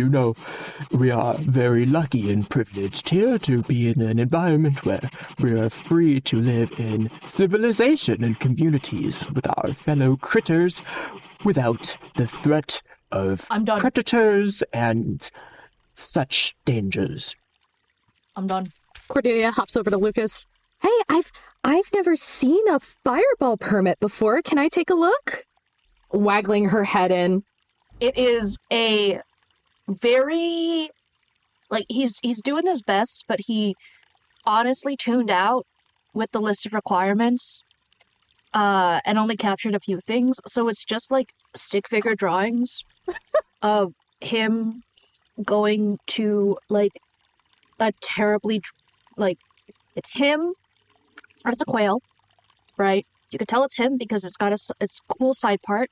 We are very lucky and privileged here to be in an environment where we are free to live in civilization and communities with our fellow critters without the threat of predators and such dangers. I'm done. Cordelia hops over to Lucas. Hey, I've never seen a fireball permit before. Can I take a look? Waggling her head in. It is a very, he's doing his best, but he honestly tuned out with the list of requirements and only captured a few things. So it's just stick figure drawings of him going to a terribly it's him, or it's a quail, right? You could tell it's him because it's got its cool side part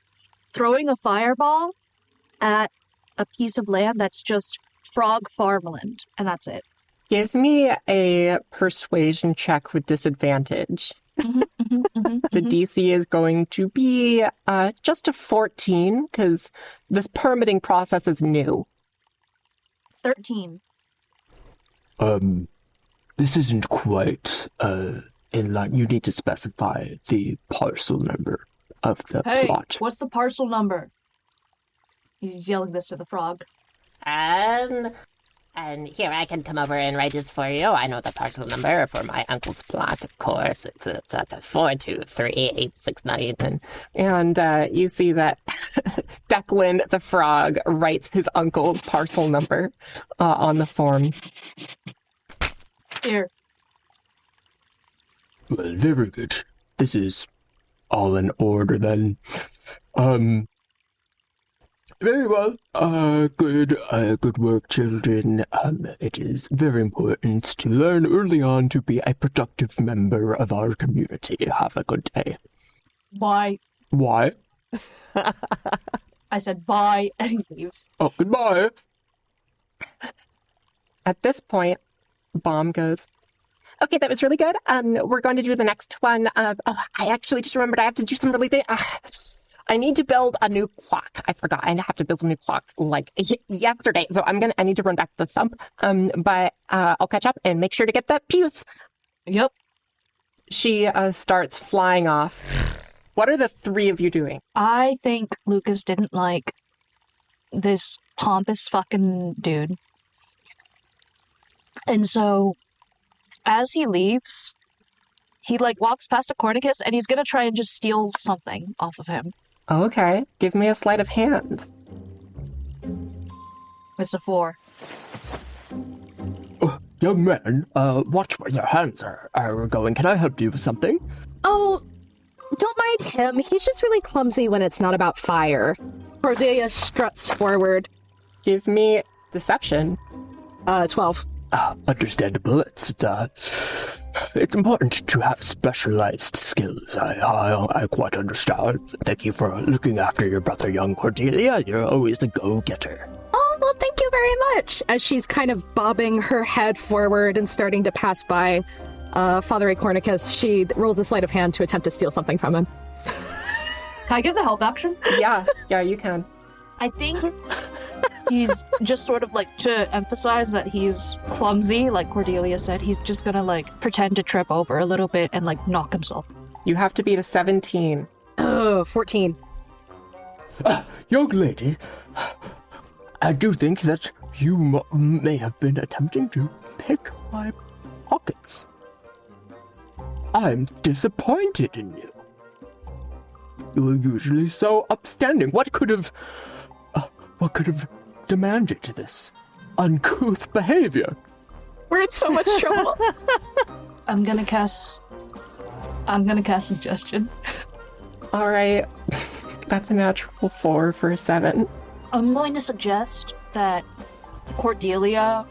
throwing a fireball at a piece of land that's just frog farmland, and that's it. Give me a persuasion check with disadvantage. The DC is going to be just a 14 because this permitting process is new. 13. This isn't quite, in line. You need to specify the parcel number of the plot. What's the parcel number? He's yelling this to the frog. And here, I can come over and write this for you. I know the parcel number for my uncle's plot, of course. It's a 4238869. And you see that Declan the frog writes his uncle's parcel number on the form. Here. Well, very good. This is all in order then. Very well. Good work, children. It is very important to learn early on to be a productive member of our community. Have a good day. Bye. Why? I said bye, and he leaves. Oh, goodbye. At this point, Bomb goes, okay, that was really good. We're going to do the next one. I actually just remembered I have to do some really big... I need to build a new clock. I forgot. I have to build a new clock yesterday. So I need to run back to the stump. But I'll catch up and make sure to get that piece. Yep. She starts flying off. What are the three of you doing? I think Lucas didn't like this pompous fucking dude. And so, as he leaves, he walks past a Cornicus and he's gonna try and just steal something off of him. Okay, give me a sleight of hand. It's a 4. Young man, watch where your hands are going. Can I help you with something? Oh, don't mind him. He's just really clumsy when it's not about fire. Cordelia struts forward. Give me deception. 12. Understandable. It's important to have specialized skills. I quite understand. Thank you for looking after your brother, young Cordelia. You're always a go-getter. Oh, well, thank you very much. As she's kind of bobbing her head forward and starting to pass by Father Acornicus, she rolls a sleight of hand to attempt to steal something from him. Can I give the help action? Yeah, you can. I think he's just sort of like, to emphasize that he's clumsy, like Cordelia said, he's just gonna like pretend to trip over a little bit and like knock himself. You have to beat a 17. Oh, 14. Young lady, I do think that you may have been attempting to pick my pockets. I'm disappointed in you. You're usually so upstanding. What could have demanded this uncouth behavior? We're in so much trouble. I'm gonna cast suggestion. All right. That's a natural 4 for a 7. I'm going to suggest that Cordelia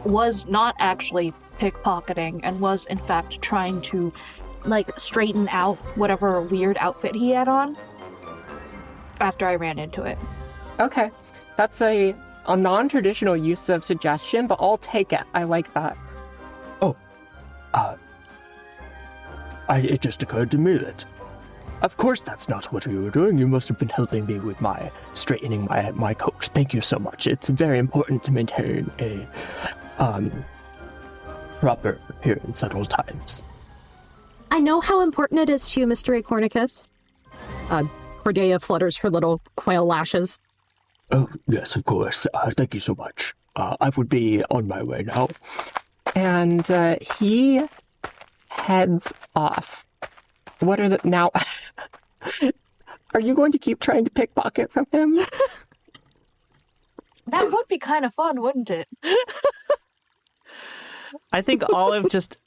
was not actually pickpocketing and was in fact trying to like straighten out whatever weird outfit he had on after I ran into it. Okay. That's a non-traditional use of suggestion, but I'll take it. I like that. It just occurred to me that, of course, that's not what you were doing. You must have been helping me with straightening my coat. Thank you so much. It's very important to maintain a proper appearance at all times. I know how important it is to you, Mr. Acornicus. Cordelia flutters her little quail lashes. Oh, yes, of course. Thank you so much. I would be on my way now. And he heads off. What are the... Now... Are you going to keep trying to pickpocket from him? That would be kind of fun, wouldn't it? I think Olive just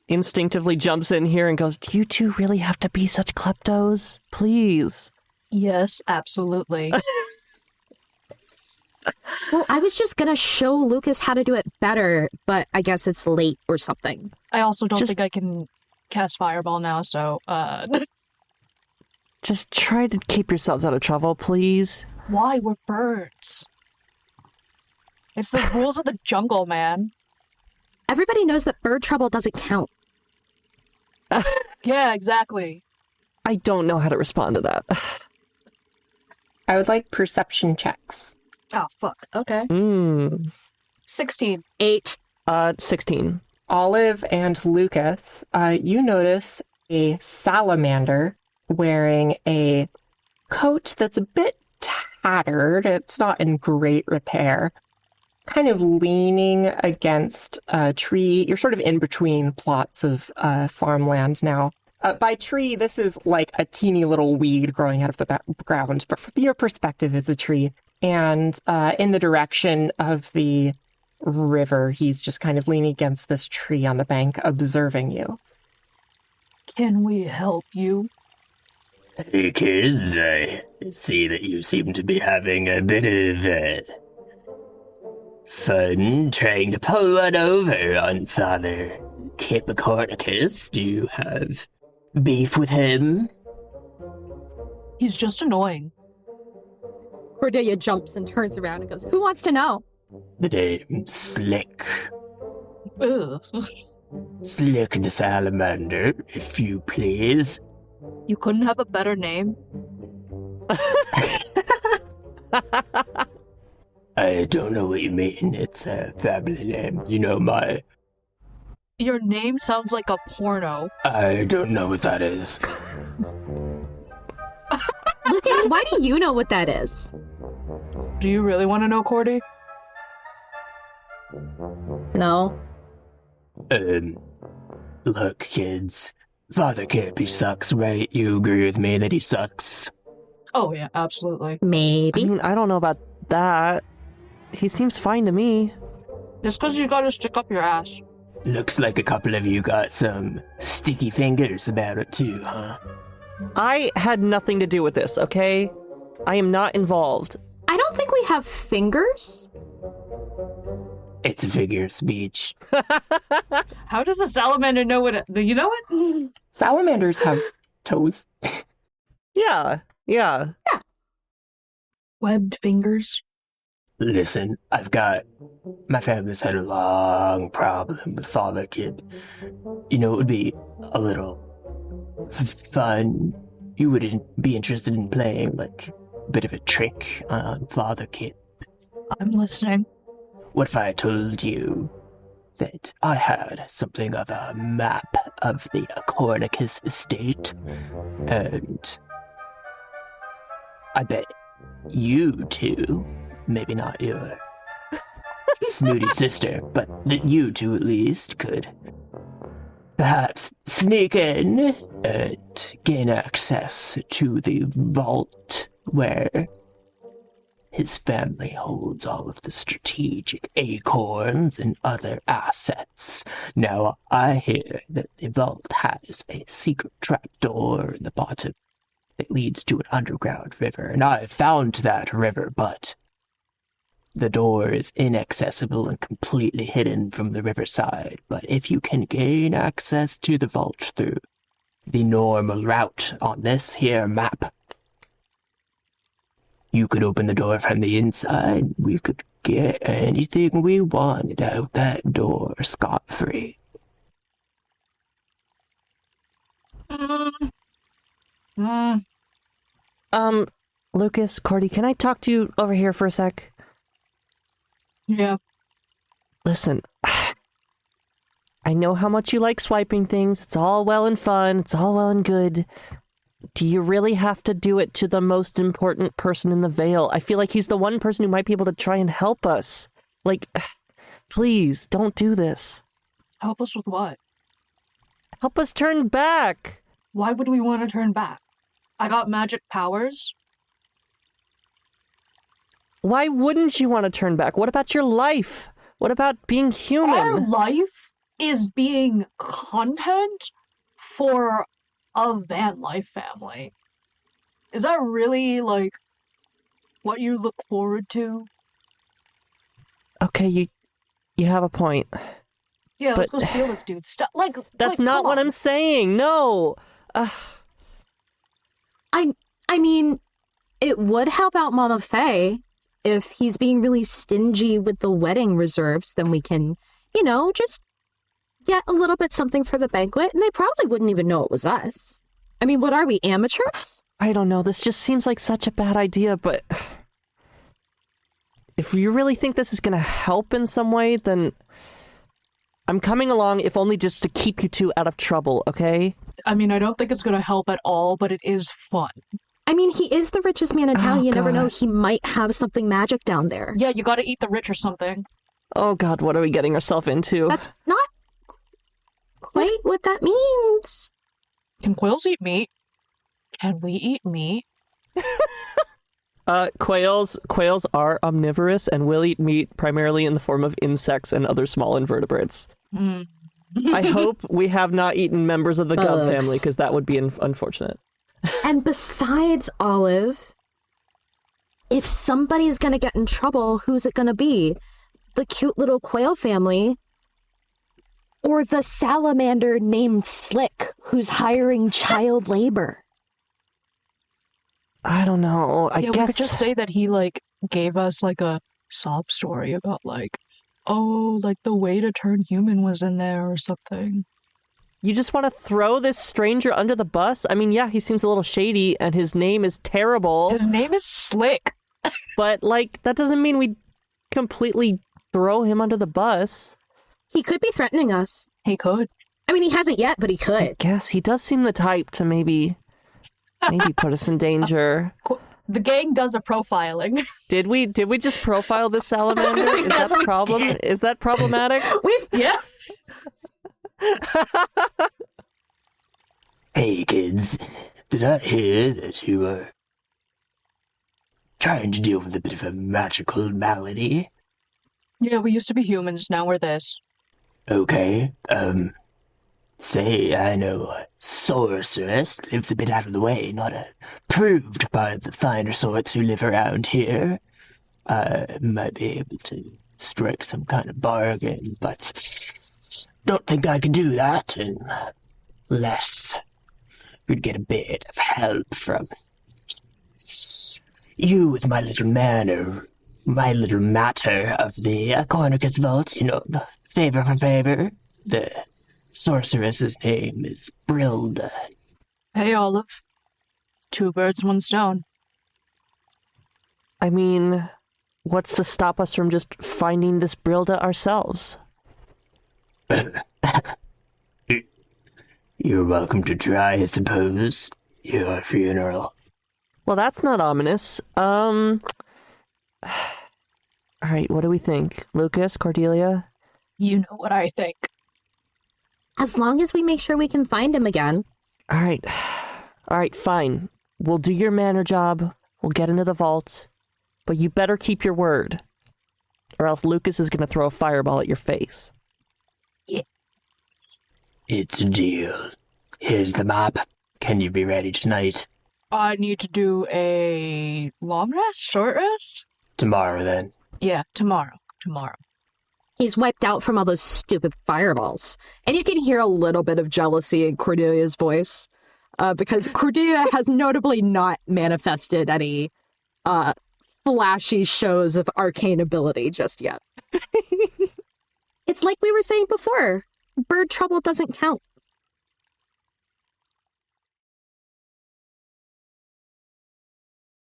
instinctively jumps in here and goes, "Do you two really have to be such kleptos? Please." Yes, absolutely. Well, I was just gonna show Lucas how to do it better, but I guess it's late or something. I also don't think I can cast Fireball now, so, Just try to keep yourselves out of trouble, please. Why? We're birds. It's the rules of the jungle, man. Everybody knows that bird trouble doesn't count. Yeah, exactly. I don't know how to respond to that. I would like perception checks. Oh, fuck. Okay. 16. 8. 16. Olive and Lucas, you notice a salamander wearing a coat that's a bit tattered. It's not in great repair. Kind of leaning against a tree. You're sort of in between plots of farmland now. By tree, this is like a teeny little weed growing out of the ground, but from your perspective, it's a tree. And in the direction of the river, he's just kind of leaning against this tree on the bank, observing you. Can we help you? Hey kids, I see that you seem to be having a bit of fun trying to pull one over on Father Capricornicus. Do you have beef with him? He's just annoying. Cordelia jumps and turns around and goes, "Who wants to know?" The name's Slick. Ugh. Slick the Salamander, if you please. You couldn't have a better name? I don't know what you mean. It's a family name. You know my... Your name sounds like a porno. I don't know what that is. Lucas, why do you know what that is? Do you really want to know, Cordy? No. Look, kids. Father Cappy sucks, right? You agree with me that he sucks? Oh, yeah, absolutely. Maybe. I mean, I don't know about that. He seems fine to me. Just because you gotta stick up your ass. Looks like a couple of you got some sticky fingers about it too, huh? I had nothing to do with this, okay? I am not involved. I don't think we have fingers. It's a figure of speech. How does a salamander know what do you know it? Salamanders have toes. Yeah. Webbed fingers. Listen, my family's had a long problem with father kid. You know, it would be a little fun. You wouldn't be interested in playing, like, a bit of a trick on father kid. I'm listening. What if I told you that I had something of a map of the Cornicus estate? And I bet you two, maybe not your snooty sister, but that you two at least could perhaps sneak in and gain access to the vault where his family holds all of the strategic acorns and other assets. Now, I hear that the vault has a secret trapdoor in the bottom that leads to an underground river, and I've found that river, but the door is inaccessible and completely hidden from the riverside. But if you can gain access to the vault through the normal route on this here map, you could open the door from the inside. We could get anything we wanted out that door scot-free. Lucas, Cordy, can I talk to you over here for a sec? Yeah. Listen, I know how much you like swiping things. It's all well and fun. It's all well and good. Do you really have to do it to the most important person in the Vale? I feel like he's the one person who might be able to try and help us. Like, please, don't do this. Help us with what? Help us turn back. Why would we want to turn back? I got magic powers. Why wouldn't you want to turn back? What about your life? What about being human? Our life is being content for a van life family. Is that really, like, what you look forward to? Okay, you have a point. Yeah, let's go steal this dude. That's not what I'm saying. No. I mean, it would help out Mama Faye. If he's being really stingy with the wedding reserves, then we can, just get a little bit something for the banquet, and they probably wouldn't even know it was us. I mean, what are we, amateurs? I don't know. This just seems like such a bad idea, but if you really think this is going to help in some way, then I'm coming along, if only just to keep you two out of trouble, okay? I mean, I don't think it's going to help at all, but it is fun. I mean, he is the richest man in town. Oh, you God. never know. He might have something magic down there. Yeah, you gotta eat the rich or something. Oh, God, what are we getting ourselves into? That's not quite what that means. Can quails eat meat? Can we eat meat? Quails are omnivorous and will eat meat primarily in the form of insects and other small invertebrates. I hope we have not eaten members of the Gub family, because that would be unfortunate. And besides, Olive, if somebody's gonna get in trouble, who's it gonna be? The cute little quail family? Or the salamander named Slick, who's hiring child labor? I don't know. I guess we could just say that he, gave us, a sob story about, the way to turn human was in there or something. You just want to throw this stranger under the bus? I mean, yeah, he seems a little shady, and his name is terrible. His name is Slick. But, that doesn't mean we completely throw him under the bus. He could be threatening us. He could. I mean, he hasn't yet, but he could. I guess he does seem the type to maybe put us in danger. The gang does a profiling. Did we just profile this salamander? Is that a problem? Is that problematic? Yeah. Hey kids, did I hear that you were trying to deal with a bit of a magical malady? Yeah, we used to be humans, now we're this. Okay, say I know a sorceress lives a bit out of the way, not approved by the finer sorts who live around here. I might be able to strike some kind of bargain, but don't think I could do that unless we'd get a bit of help from you with my little matter of the Cornicus vault, favor for favor. The sorceress's name is Brilda. Hey, Olive. 2 birds, 1 stone. I mean, what's to stop us from just finding this Brilda ourselves? You're welcome to try, I suppose. Your funeral. Well, that's not ominous. All right, what do we think? Lucas, Cordelia? You know what I think. As long as we make sure we can find him again. All right, fine. We'll do your manor job. We'll get into the vault. But you better keep your word. Or else Lucas is going to throw a fireball at your face. Yeah. It's a deal. Here's the map. Can you be ready tonight? I need to do a long rest? Short rest? Tomorrow, then. Yeah, tomorrow. He's wiped out from all those stupid fireballs. And you can hear a little bit of jealousy in Cordelia's voice. Because Cordelia has notably not manifested any flashy shows of arcane ability just yet. It's like we were saying before. Bird trouble doesn't count.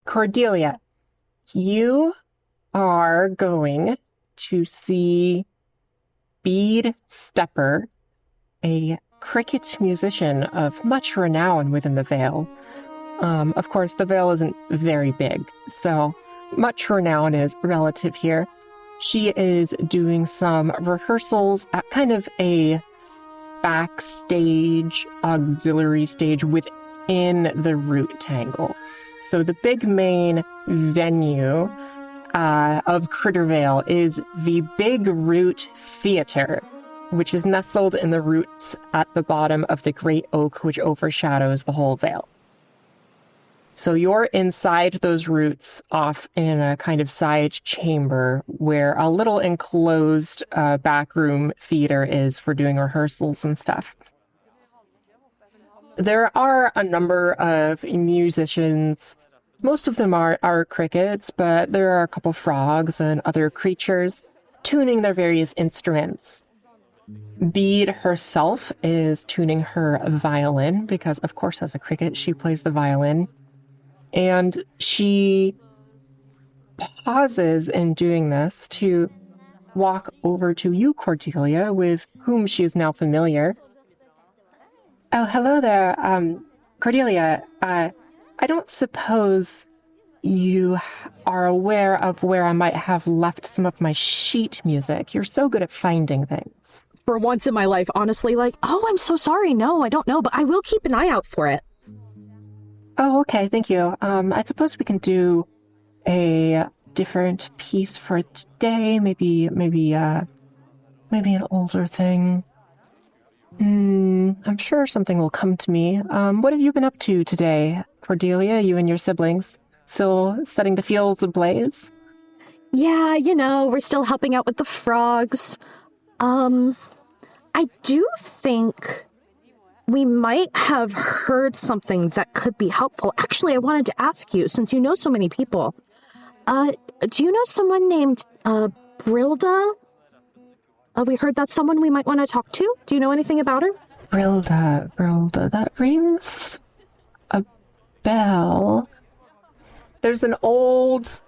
Cordelia, you are going to see Bead Stepper, a cricket musician of much renown within the Vale. Of course, the Vale isn't very big, so much renown is relative here. She is doing some rehearsals at kind of a backstage, auxiliary stage within the Root Tangle. So the big main venue of Crittervale is the Big Root Theater, which is nestled in the roots at the bottom of the great oak which overshadows the whole Vale. So you're inside those roots off in a kind of side chamber where a little enclosed backroom theater is for doing rehearsals and stuff. There are a number of musicians. Most of them are crickets, but there are a couple frogs and other creatures tuning their various instruments. Bead herself is tuning her violin because, of course, as a cricket, she plays the violin. And she pauses in doing this to walk over to you, Cordelia, with whom she is now familiar. Oh, hello there, Cordelia. I don't suppose you are aware of where I might have left some of my sheet music. You're so good at finding things. For once in my life, honestly, oh, I'm so sorry. No, I don't know, but I will keep an eye out for it. Oh, okay, thank you. I suppose we can do a different piece for today. Maybe an older thing. I'm sure something will come to me. What have you been up to today, Cordelia, you and your siblings? Still setting the fields ablaze? Yeah, we're still helping out with the frogs. I do think we might have heard something that could be helpful. Actually, I wanted to ask you, since you know so many people, do you know someone named Brilda? We heard that's someone we might want to talk to. Do you know anything about her? Brilda, that rings a bell. There's an old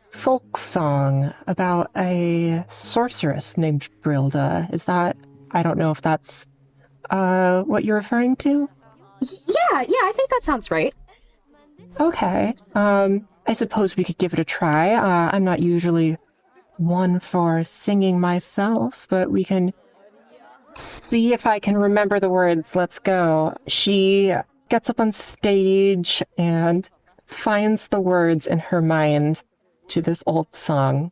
folk song about a sorceress named Brilda. I don't know if that's what you're referring to? Yeah, I think that sounds right. Okay. I suppose we could give it a try. I'm not usually one for singing myself, but we can see if I can remember the words. Let's go. She gets up on stage and finds the words in her mind to this old song.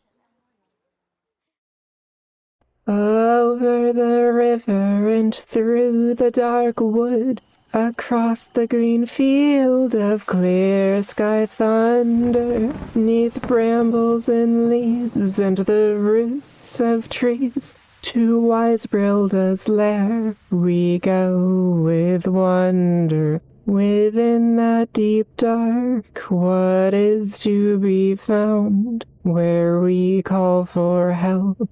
Over the river and through the dark wood, across the green field of clear sky thunder, 'neath brambles and leaves and the roots of trees, to wise Brilda's lair we go with wonder. Within that deep dark, what is to be found, where we call for help,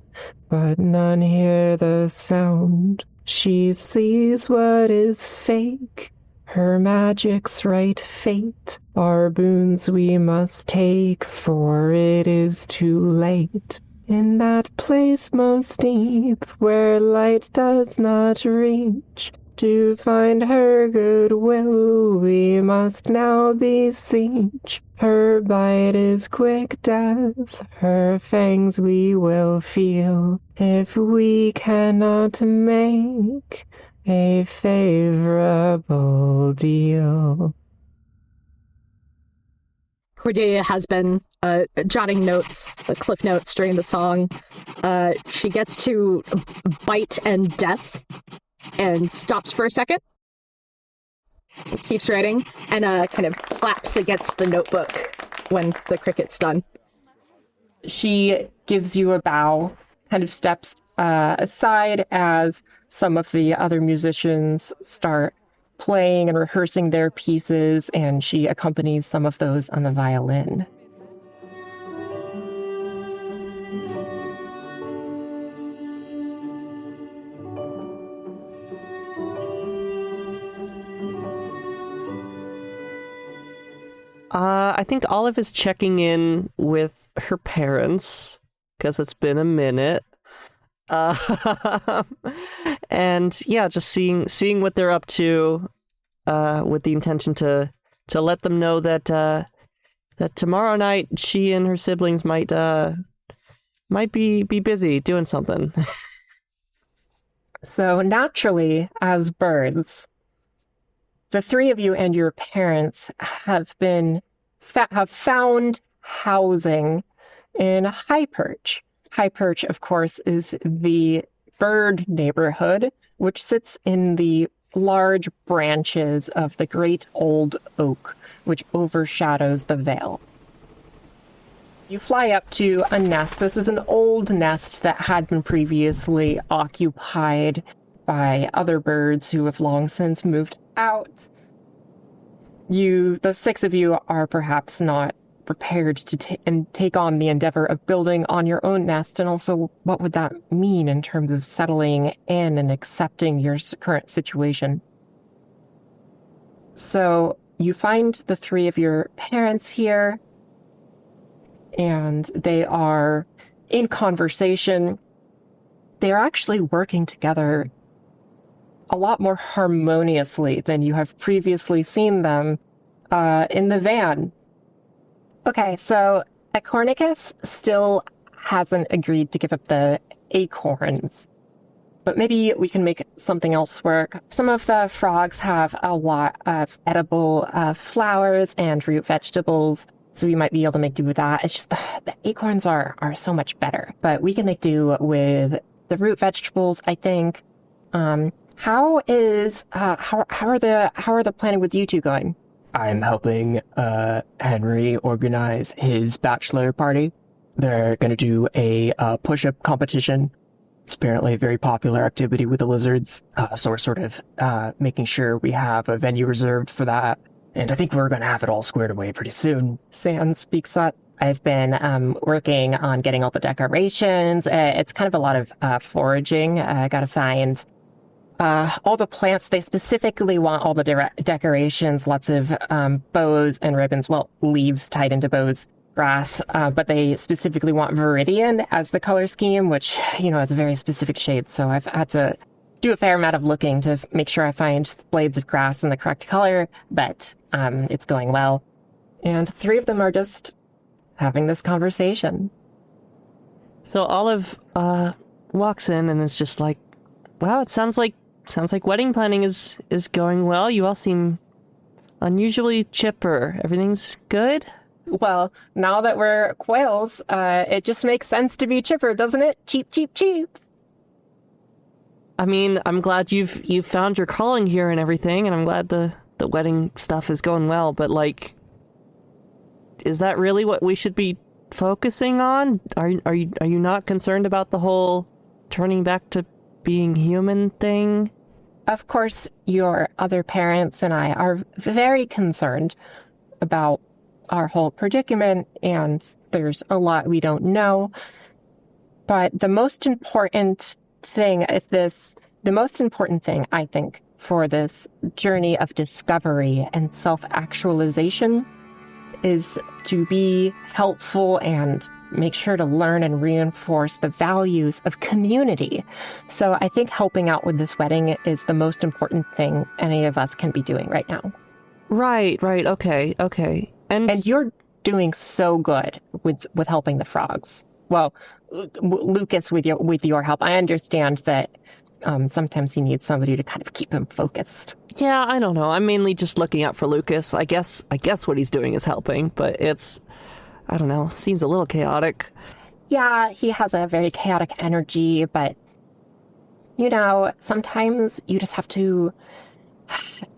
but none hear the sound. She sees what is fake, her magic's right fate. Our boons we must take, for it is too late. In that place most deep, where light does not reach, to find her goodwill we must now beseech. Her bite is quick death, her fangs we will feel, if we cannot make a favorable deal. Cordelia has been jotting notes, the cliff notes during the song. She gets to bite and death and stops for a second, keeps writing, and kind of claps against the notebook when the cricket's done. She gives you a bow, kind of steps aside as some of the other musicians start playing and rehearsing their pieces, and she accompanies some of those on the violin. I think Olive is checking in with her parents, because it's been a minute. And yeah, just seeing what they're up to, with the intention to let them know that that tomorrow night she and her siblings might be busy doing something. So naturally, as birds, the three of you and your parents have found housing in High Perch. High Perch, of course, is the bird neighborhood, which sits in the large branches of the great old oak, which overshadows the vale. You fly up to a nest. This is an old nest that had been previously occupied by other birds who have long since moved out. The six of you are perhaps not prepared to take on the endeavor of building on your own nest, and also what would that mean in terms of settling in and accepting your current situation. So you find the three of your parents here, and they are in conversation. They are actually working together a lot more harmoniously than you have previously seen them in the van. Okay, so Acornicus still hasn't agreed to give up the acorns, but maybe we can make something else work. Some of the frogs have a lot of edible flowers and root vegetables, so we might be able to make do with that. It's just the acorns are so much better, but we can make do with the root vegetables, I think. How are the planning with you two going? I'm helping Henry organize his bachelor party. They're going to do a push-up competition. It's apparently a very popular activity with the lizards, so we're sort of making sure we have a venue reserved for that. And I think we're going to have it all squared away pretty soon. Sand speaks up. I've been working on getting all the decorations. It's kind of a lot of foraging. I got to find all the plants. They specifically want all the decorations, lots of bows and ribbons, well, leaves tied into bows, grass, but they specifically want viridian as the color scheme, which, is a very specific shade. So I've had to do a fair amount of looking to make sure I find blades of grass in the correct color, but it's going well. And three of them are just having this conversation. So Olive walks in and is just like, wow, it sounds like wedding planning is going well. You all seem unusually chipper. Everything's good? Well, now that we're quails, it just makes sense to be chipper, doesn't it? Cheep, cheep, cheep. I mean, I'm glad you've found your calling here and everything, and I'm glad the wedding stuff is going well, but like, is that really what we should be focusing on? Are you not concerned about the whole turning back to being human thing? Of course, your other parents and I are very concerned about our whole predicament, and there's a lot we don't know. But the most important thing, I think, for this journey of discovery and self-actualization is to be helpful and make sure to learn and reinforce the values of community. So I think helping out with this wedding is the most important thing any of us can be doing right now. Right. Okay. And you're doing so good with helping the frogs. Well, Lucas, with your help, I understand that sometimes you need somebody to kind of keep him focused. Yeah, I don't know. I'm mainly just looking out for Lucas. I guess what he's doing is helping, but it's, I don't know, seems a little chaotic. Yeah, he has a very chaotic energy, but, sometimes you just have to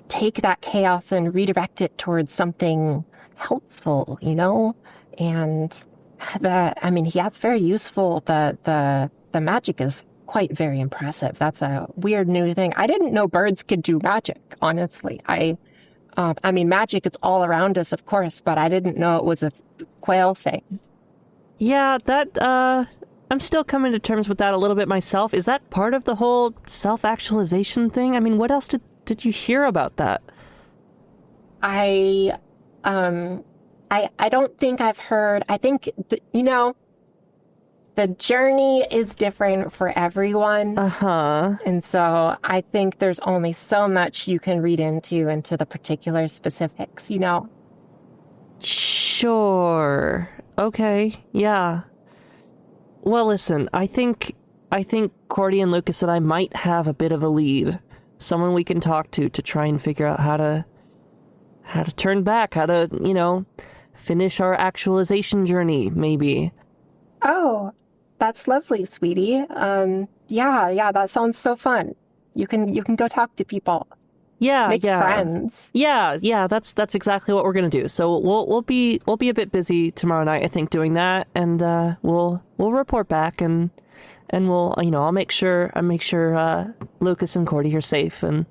take that chaos and redirect it towards something helpful, And that's very useful. The magic is quite very impressive. That's a weird new thing. I didn't know birds could do magic, honestly. Magic is all around us, of course, but I didn't know it was a quail thing. Yeah, I'm still coming to terms with that a little bit myself. Is that part of the whole self-actualization thing? I mean, what else did you hear about that? I don't think I've heard. I think, the journey is different for everyone. Uh-huh. And so I think there's only so much you can read into the particular specifics, Sure. Okay. Yeah. Well, listen, I think Cordy and Lucas and I might have a bit of a lead. Someone we can talk to try and figure out how to turn back, how to, finish our actualization journey, maybe. Oh, that's lovely, sweetie. Yeah, that sounds so fun. You can go talk to people. Make friends. Yeah, that's exactly what we're gonna do. So we'll be a bit busy tomorrow night, I think, doing that, and we'll report back and we'll I'll make sure Lucas and Cordy are safe and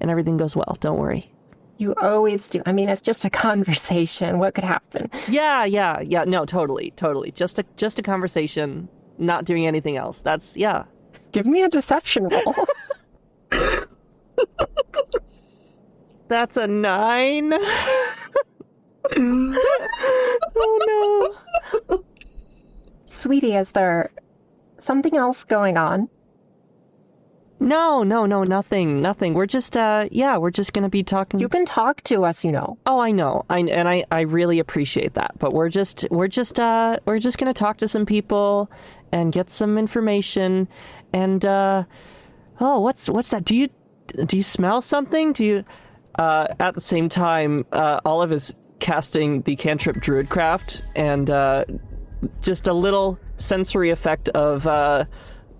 everything goes well. Don't worry. You always do. It's just a conversation. What could happen? Yeah. No, totally. Just a conversation, not doing anything else. That's, yeah. Give me a deception roll. That's a 9. Oh no. Sweetie, is there something else going on? No, nothing. We're just, we're just gonna be talking. You can talk to us, Oh, I know. I really appreciate that. But we're just gonna talk to some people and get some information. And, what's that? Do you smell something? Do you, at the same time, Olive is casting the cantrip Druidcraft and, just a little sensory effect of,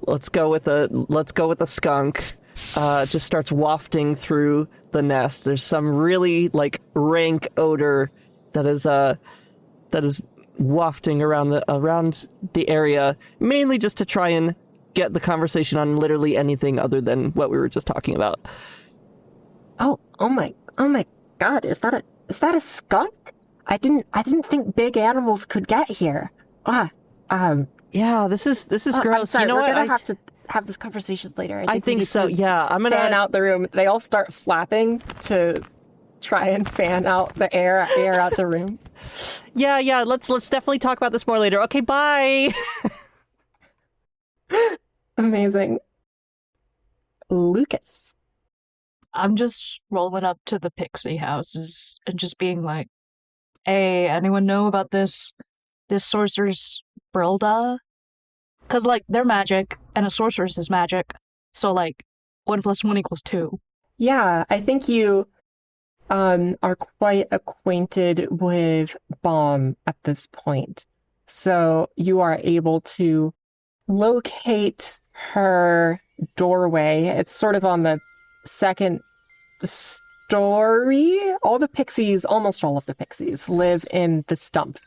let's go with a skunk. Just starts wafting through the nest. There's some really rank odor that is wafting around the area, mainly just to try and get the conversation on literally anything other than what we were just talking about. Oh my God! Is that a skunk? I didn't think big animals could get here. Yeah, this is gross. I'm sorry, we're gonna have to have this conversation later. I think so. Yeah, I'm gonna fan out the room. They all start flapping to try and fan out the air out the room. Yeah. Let's definitely talk about this more later. Okay, bye. Amazing. Lucas. I'm just rolling up to the pixie houses and just being like, "Hey, anyone know about this sorcerer's Brilda?" Because, they're magic, and a sorceress is magic. So, 1 + 1 = 2. Yeah, I think you are quite acquainted with Bomb at this point. So you are able to locate her doorway. It's sort of on the second story. Almost all of the pixies live in the stump,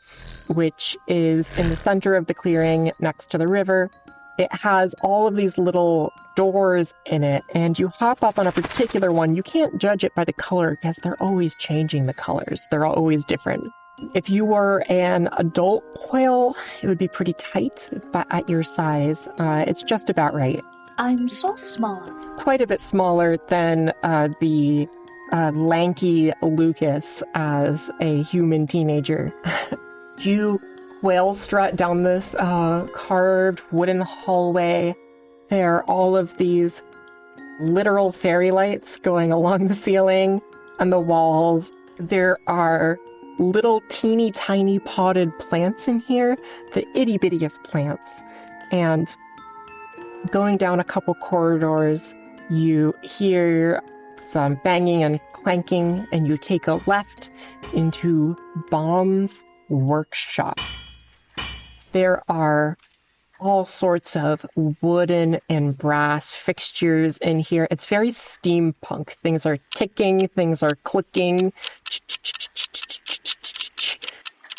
which is in the center of the clearing next to the river. It has all of these little doors in it, and you hop up on a particular one. You can't judge it by the color because they're always changing the colors. They're always different. If you were an adult quail, it would be pretty tight, but at your size, it's just about right. I'm so small. Quite a bit smaller than the lanky Lucas as a human teenager. You quail strut down this carved wooden hallway. There are all of these literal fairy lights going along the ceiling and the walls. There are little teeny tiny potted plants in here, the itty bittiest plants. And going down a couple corridors, you hear some banging and clanking, and you take a left into Bomb's workshop. There are all sorts of wooden and brass fixtures in here. It's very steampunk. Things are ticking, things are clicking.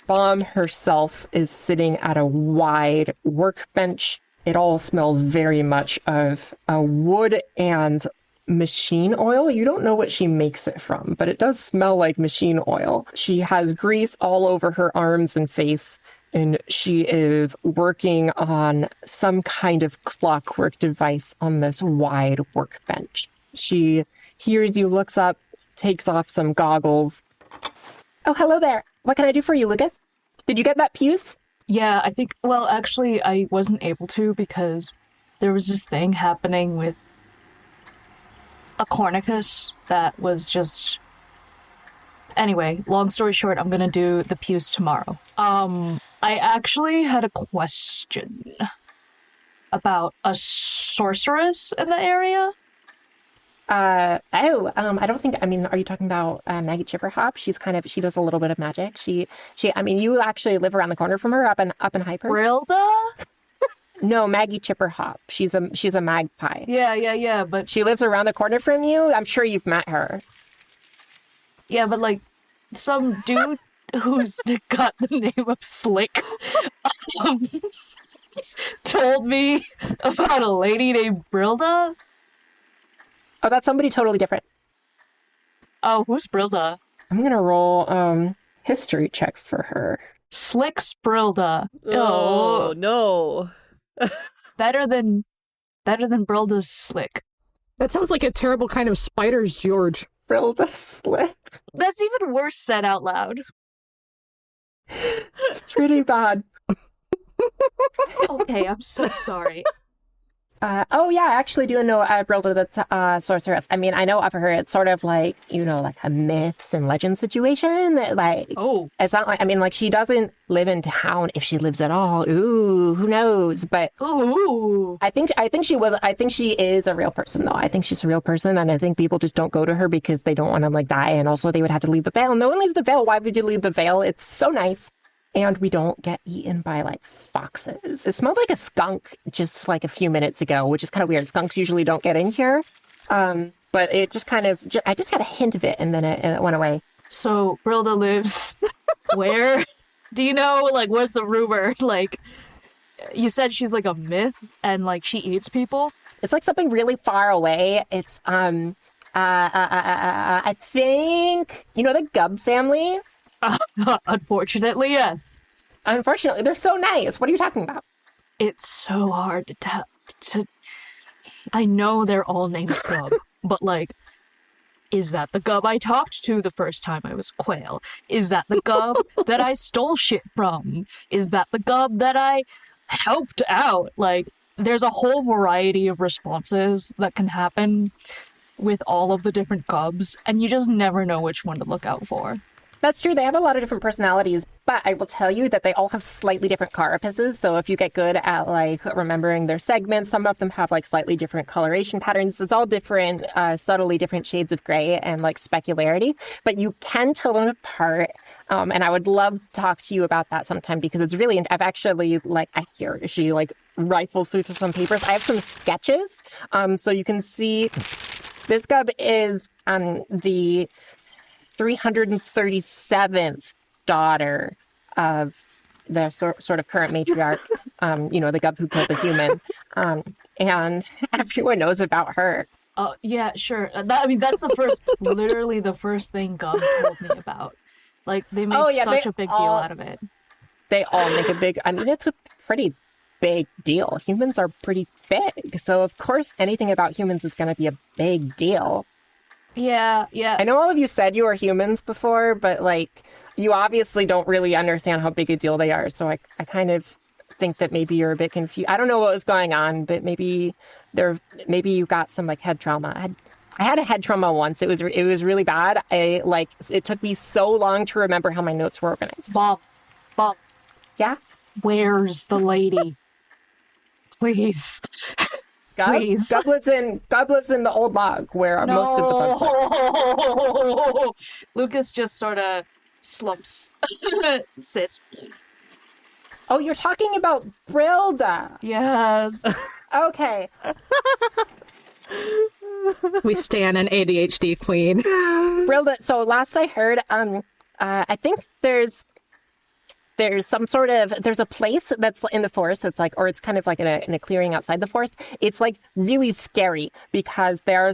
Bomb herself is sitting at a wide workbench. It all smells very much of wood and machine oil. You don't know what she makes it from, but it does smell like machine oil. She has grease all over her arms and face, and she is working on some kind of clockwork device on this wide workbench. She hears you, looks up, takes off some goggles. Oh, hello there. What can I do for you, Lucas? Did you get that puce? Yeah, I think, well, actually, I wasn't able to because there was this thing happening with a cornicus that was just... Anyway, long story short, I'm gonna do the puce tomorrow. I actually had a question about a sorceress in the area. I don't think, are you talking about Maggie Chipperhop? She does a little bit of magic. You actually live around the corner from her up in Hyper. Brilda? No, Maggie Chipperhop. She's a magpie. Yeah, but... She lives around the corner from you. I'm sure you've met her. Yeah, but like, some dude who's got the name of Slick told me about a lady named Brilda. Oh, that's somebody totally different. Oh, who's Brilda? I'm gonna roll history check for her. Slick's Brilda. Oh, no. Better than Brilda's Slick. That sounds like a terrible kind of spider's George. Brilda Slick. That's even worse said out loud. It's pretty bad. Okay, I'm so sorry. I actually do know Brilda that's sorceress. I know of her. It's sort of like, like a myths and legends situation. It's not like, she doesn't live in town if she lives at all. Ooh, who knows? But Ooh. I think she is a real person, though. I think she's a real person, and I think people just don't go to her because they don't want to die, and also they would have to leave the veil. No one leaves the veil. Why would you leave the veil? It's so nice. And we don't get eaten by, foxes. It smelled like a skunk just, a few minutes ago, which is kind of weird. Skunks usually don't get in here. But it just kind of... I just got a hint of it, and then it went away. So, Brilda lives where? Do you know, what's the rumor? You said she's, a myth, and, she eats people? It's, something really far away. It's, I think... the Gub family? Unfortunately, yes. Unfortunately, they're so nice. What are you talking about? It's so hard to tell. I know they're all named Gub, but is that the Gub I talked to the first time I was a quail? Is that the Gub that I stole shit from? Is that the Gub that I helped out? There's a whole variety of responses that can happen with all of the different Gubs, and you just never know which one to look out for. That's true. They have a lot of different personalities, but I will tell you that they all have slightly different carapaces. So if you get good at remembering their segments, some of them have slightly different coloration patterns. It's all different, subtly different shades of gray and specularity, but you can tell them apart. And I would love to talk to you about that sometime because it's really, I've actually I hear she rifles through some papers. I have some sketches. So you can see this gub is the 337th daughter of the sort of current matriarch, the gub who killed the human. And everyone knows about her. Oh, yeah, sure. That's literally the first thing Gub told me about. Like, they made such a big deal out of it. They all make it's a pretty big deal. Humans are pretty big. So, of course, anything about humans is going to be a big deal. Yeah. I know all of you said you were humans before, but, like, you obviously don't really understand how big a deal they are. So I kind of think that maybe you're a bit confused. I don't know what was going on, but maybe you got some, like, head trauma. I had a head trauma once. It was really bad. It took me so long to remember how my notes were organized. Bob. Yeah? Where's the lady? Please. Please. Gub lives in the old log where most of the bugs live. Lucas just sort of slumps. Sits. Oh, you're talking about Brilda. Yes. Okay. We stan an ADHD queen. Brilda. So last I heard, I think there's some sort of, there's a place that's in the forest that's like, or it's kind of like in a clearing outside the forest. It's like really scary because there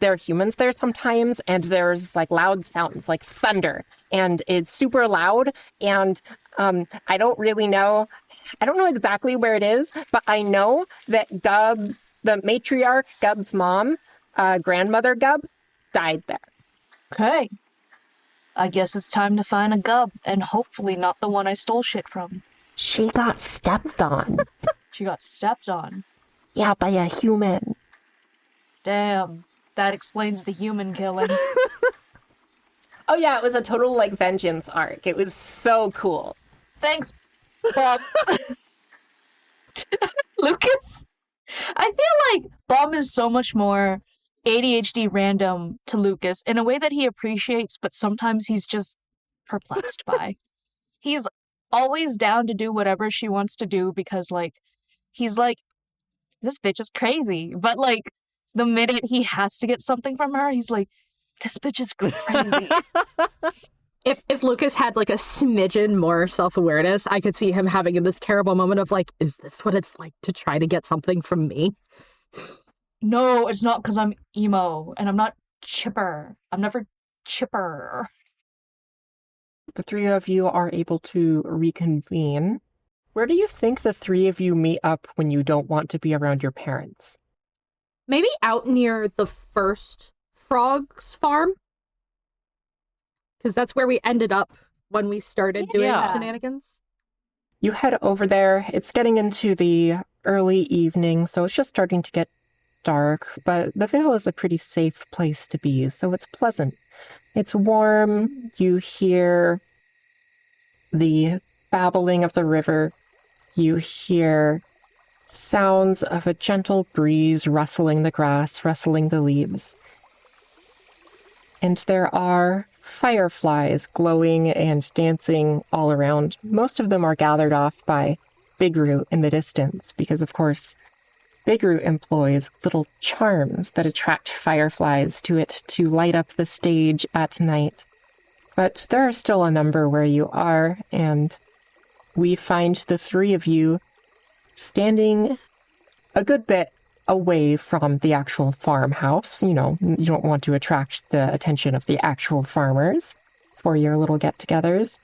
are humans there sometimes, and there's like loud sounds like thunder, and it's super loud. And I don't know exactly where it is, but I know that the matriarch Gub's mom, grandmother Gub, died there. Okay. I guess it's time to find a Gub, and hopefully not the one I stole shit from. She got stepped on. She got stepped on. Yeah, by a human. Damn. That explains the human killing. Oh yeah, it was a total like vengeance arc. It was so cool. Thanks, Bob. Lucas, I feel like Bob is so much more ADHD random to Lucas in a way that he appreciates, but sometimes he's just perplexed by. He's always down to do whatever she wants to do because, like, he's like, this bitch is crazy. But, like, the minute he has to get something from her, he's like, this bitch is crazy. If Lucas had like a smidgen more self-awareness, I could see him having this terrible moment of like, is this what it's like to try to get something from me? No, it's not because I'm emo and I'm not chipper. I'm never chipper. The three of you are able to reconvene. Where do you think the three of you meet up when you don't want to be around your parents? Maybe out near the first frog's farm? Because that's where we ended up when we started doing shenanigans. You head over there. It's getting into the early evening, so it's just starting to get dark, but the Vale is a pretty safe place to be, so it's pleasant. It's warm. You hear the babbling of the river. You hear sounds of a gentle breeze rustling the grass, rustling the leaves. And there are fireflies glowing and dancing all around. Most of them are gathered off by Big Root in the distance, because of course, Big Root employs little charms that attract fireflies to it to light up the stage at night. But there are still a number where you are, and we find the three of you standing a good bit away from the actual farmhouse. You know, you don't want to attract the attention of the actual farmers for your little get-togethers.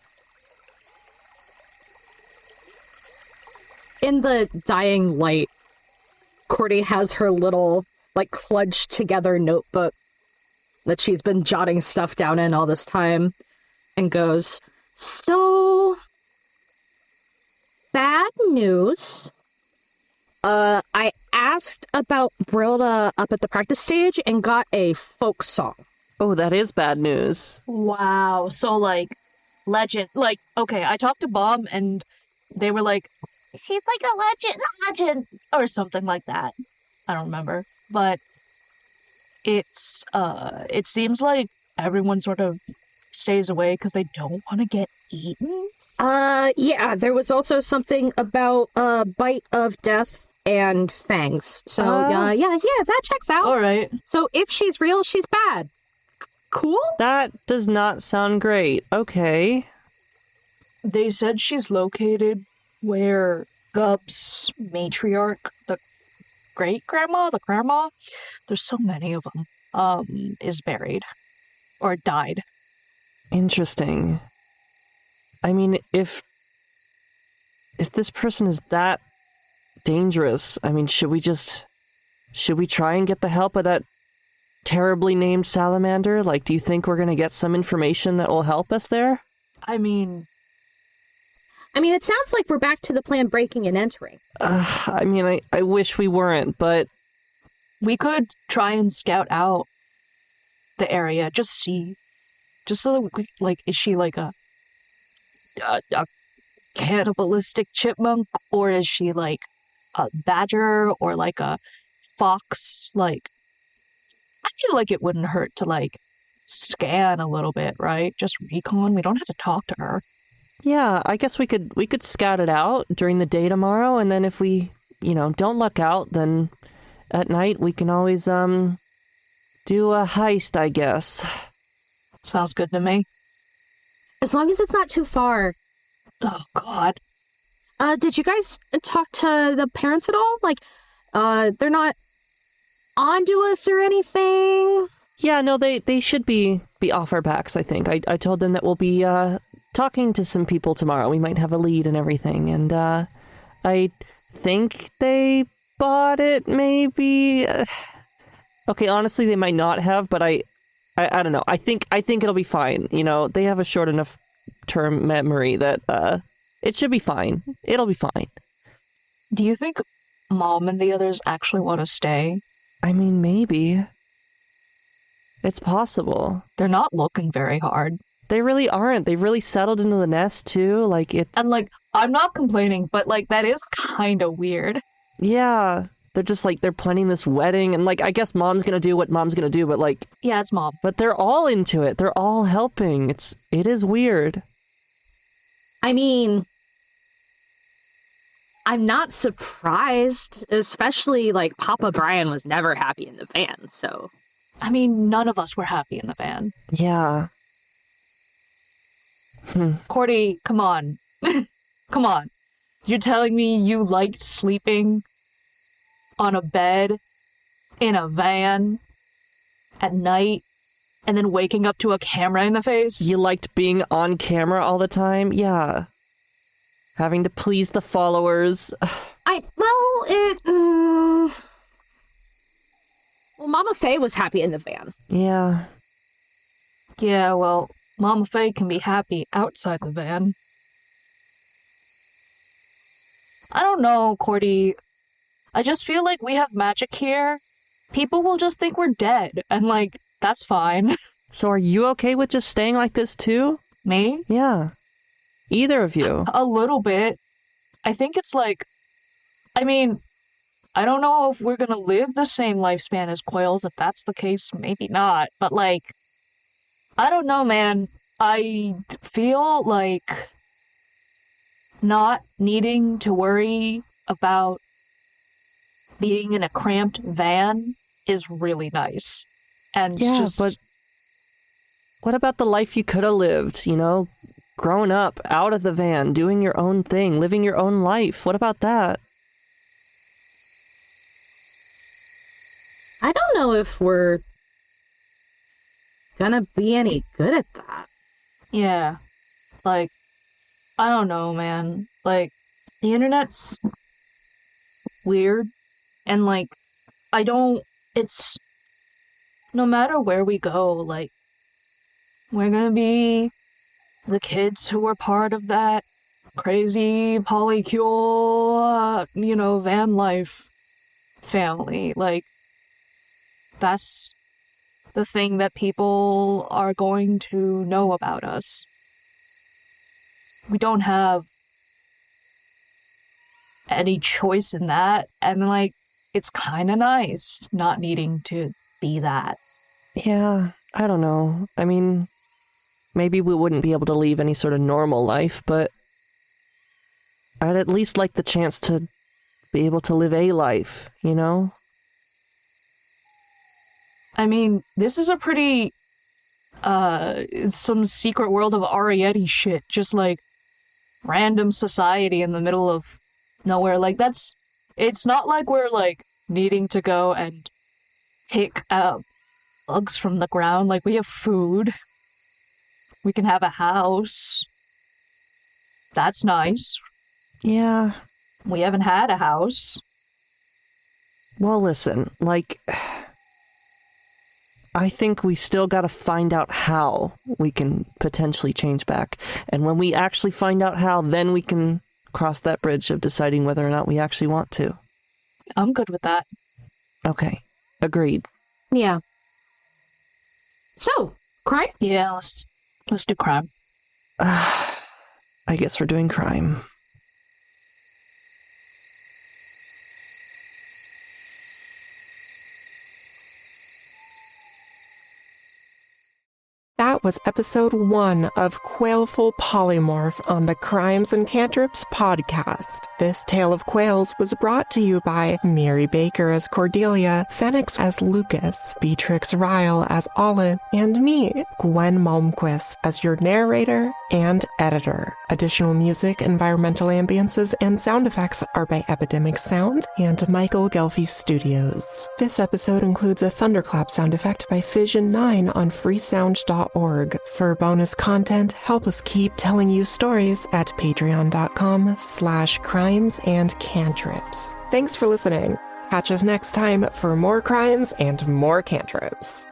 In the dying light, Cordy has her little, like, clutched together notebook that she's been jotting stuff down in all this time and goes, so, bad news. I asked about Brilda up at the practice stage and got a folk song. Oh, that is bad news. Wow. So, like, legend. Like, okay, I talked to Bob and they were like, she's like a legend, or something like that. I don't remember. But it seems like everyone sort of stays away because they don't want to get eaten? Yeah, there was also something about a bite of death and fangs. So, yeah, that checks out. All right. So if she's real, she's bad. Cool? That does not sound great. Okay. They said she's located where Gup's matriarch, the great-grandma, the grandma, there's so many of them, is buried. Or died. Interesting. I mean, if this person is that dangerous, I mean, should we try and get the help of that terribly named salamander? Like, do you think we're going to get some information that will help us there? I mean, it sounds like we're back to the plan breaking and entering. I wish we weren't, but... We could try and scout out the area, just see. Just so that we, like, is she like a cannibalistic chipmunk, or is she like a badger or like a fox? Like, I feel like it wouldn't hurt to like scan a little bit, right? Just recon. We don't have to talk to her. Yeah, I guess we could scout it out during the day tomorrow, and then if we, don't luck out, then at night we can always do a heist, I guess. Sounds good to me. As long as it's not too far. Oh, God. Did you guys talk to the parents at all? Like, they're not onto us or anything? Yeah, no, they should be off our backs, I think. I told them that we'll be talking to some people tomorrow. We might have a lead and everything, and I think they bought it, maybe. Okay, honestly, they might not have, but I don't know. I think it'll be fine. They have a short enough term memory that it should be fine. It'll be fine. Do you think Mom and the others actually want to stay? I mean, maybe. It's possible. They're not looking very hard. They really aren't. They've really settled into the nest, too. Like, it. And, like, I'm not complaining, but, like, that is kind of weird. Yeah. They're just, like, they're planning this wedding, and, like, I guess Mom's gonna do what Mom's gonna do, but, like... Yeah, it's Mom. But they're all into it. They're all helping. It is weird. I mean, I'm not surprised, especially, like, Papa Brian was never happy in the van, so... I mean, none of us were happy in the van. Yeah. Cordy, come on. Come on. You're telling me you liked sleeping on a bed in a van at night and then waking up to a camera in the face? You liked being on camera all the time? Yeah. Having to please the followers. Well, Mama Faye was happy in the van. Yeah. Yeah, well, Mama Faye can be happy outside the van. I don't know, Cordy. I just feel like we have magic here. People will just think we're dead, and, like, that's fine. So are you okay with just staying like this, too? Me? Yeah. Either of you. A little bit. I think it's like... I mean, I don't know if we're gonna live the same lifespan as Quails. If that's the case, maybe not. But, like, I don't know, man. I feel like not needing to worry about being in a cramped van is really nice. And yeah, just... but what about the life you could have lived, growing up, out of the van, doing your own thing, living your own life? What about that? I don't know if we're gonna be any good at that. Yeah. Like, I don't know, man. Like, the internet's weird. And, like, it's... No matter where we go, like, we're gonna be the kids who were part of that crazy polycule, van life family. Like, that's the thing that people are going to know about us. We don't have any choice in that, and, like, it's kind of nice not needing to be that. Yeah, I don't know. I mean, Maybe we wouldn't be able to leave any sort of normal life, but I'd at least like the chance to be able to live a life, you know? I mean, this is a pretty, some secret world of Arietti shit. Just, like, random society in the middle of nowhere. Like, it's not like we're, like, needing to go and pick bugs from the ground. Like, we have food. We can have a house. That's nice. Yeah. We haven't had a house. Well, listen, like, I think we still gotta find out how we can potentially change back. And when we actually find out how, then we can cross that bridge of deciding whether or not we actually want to. I'm good with that. Okay. Agreed. Yeah. So, crime? Yeah, let's do crime. I guess we're doing crime. That was episode 1 of Quailful Polymorph on the Crimes and Cantrips podcast. This tale of quails was brought to you by Miri Baker as Cordelia, Fennix as Lucas, Beatrix Ryle as Olive, and me, Gwen Malmquist, as your narrator and editor. Additional music, environmental ambiences, and sound effects are by Epidemic Sound and Michael Gelfi Studios. This episode includes a thunderclap sound effect by Fission9 on freesound.org. For bonus content, help us keep telling you stories at patreon.com/crimesandcantrips. Thanks for listening. Catch us next time for more crimes and more cantrips.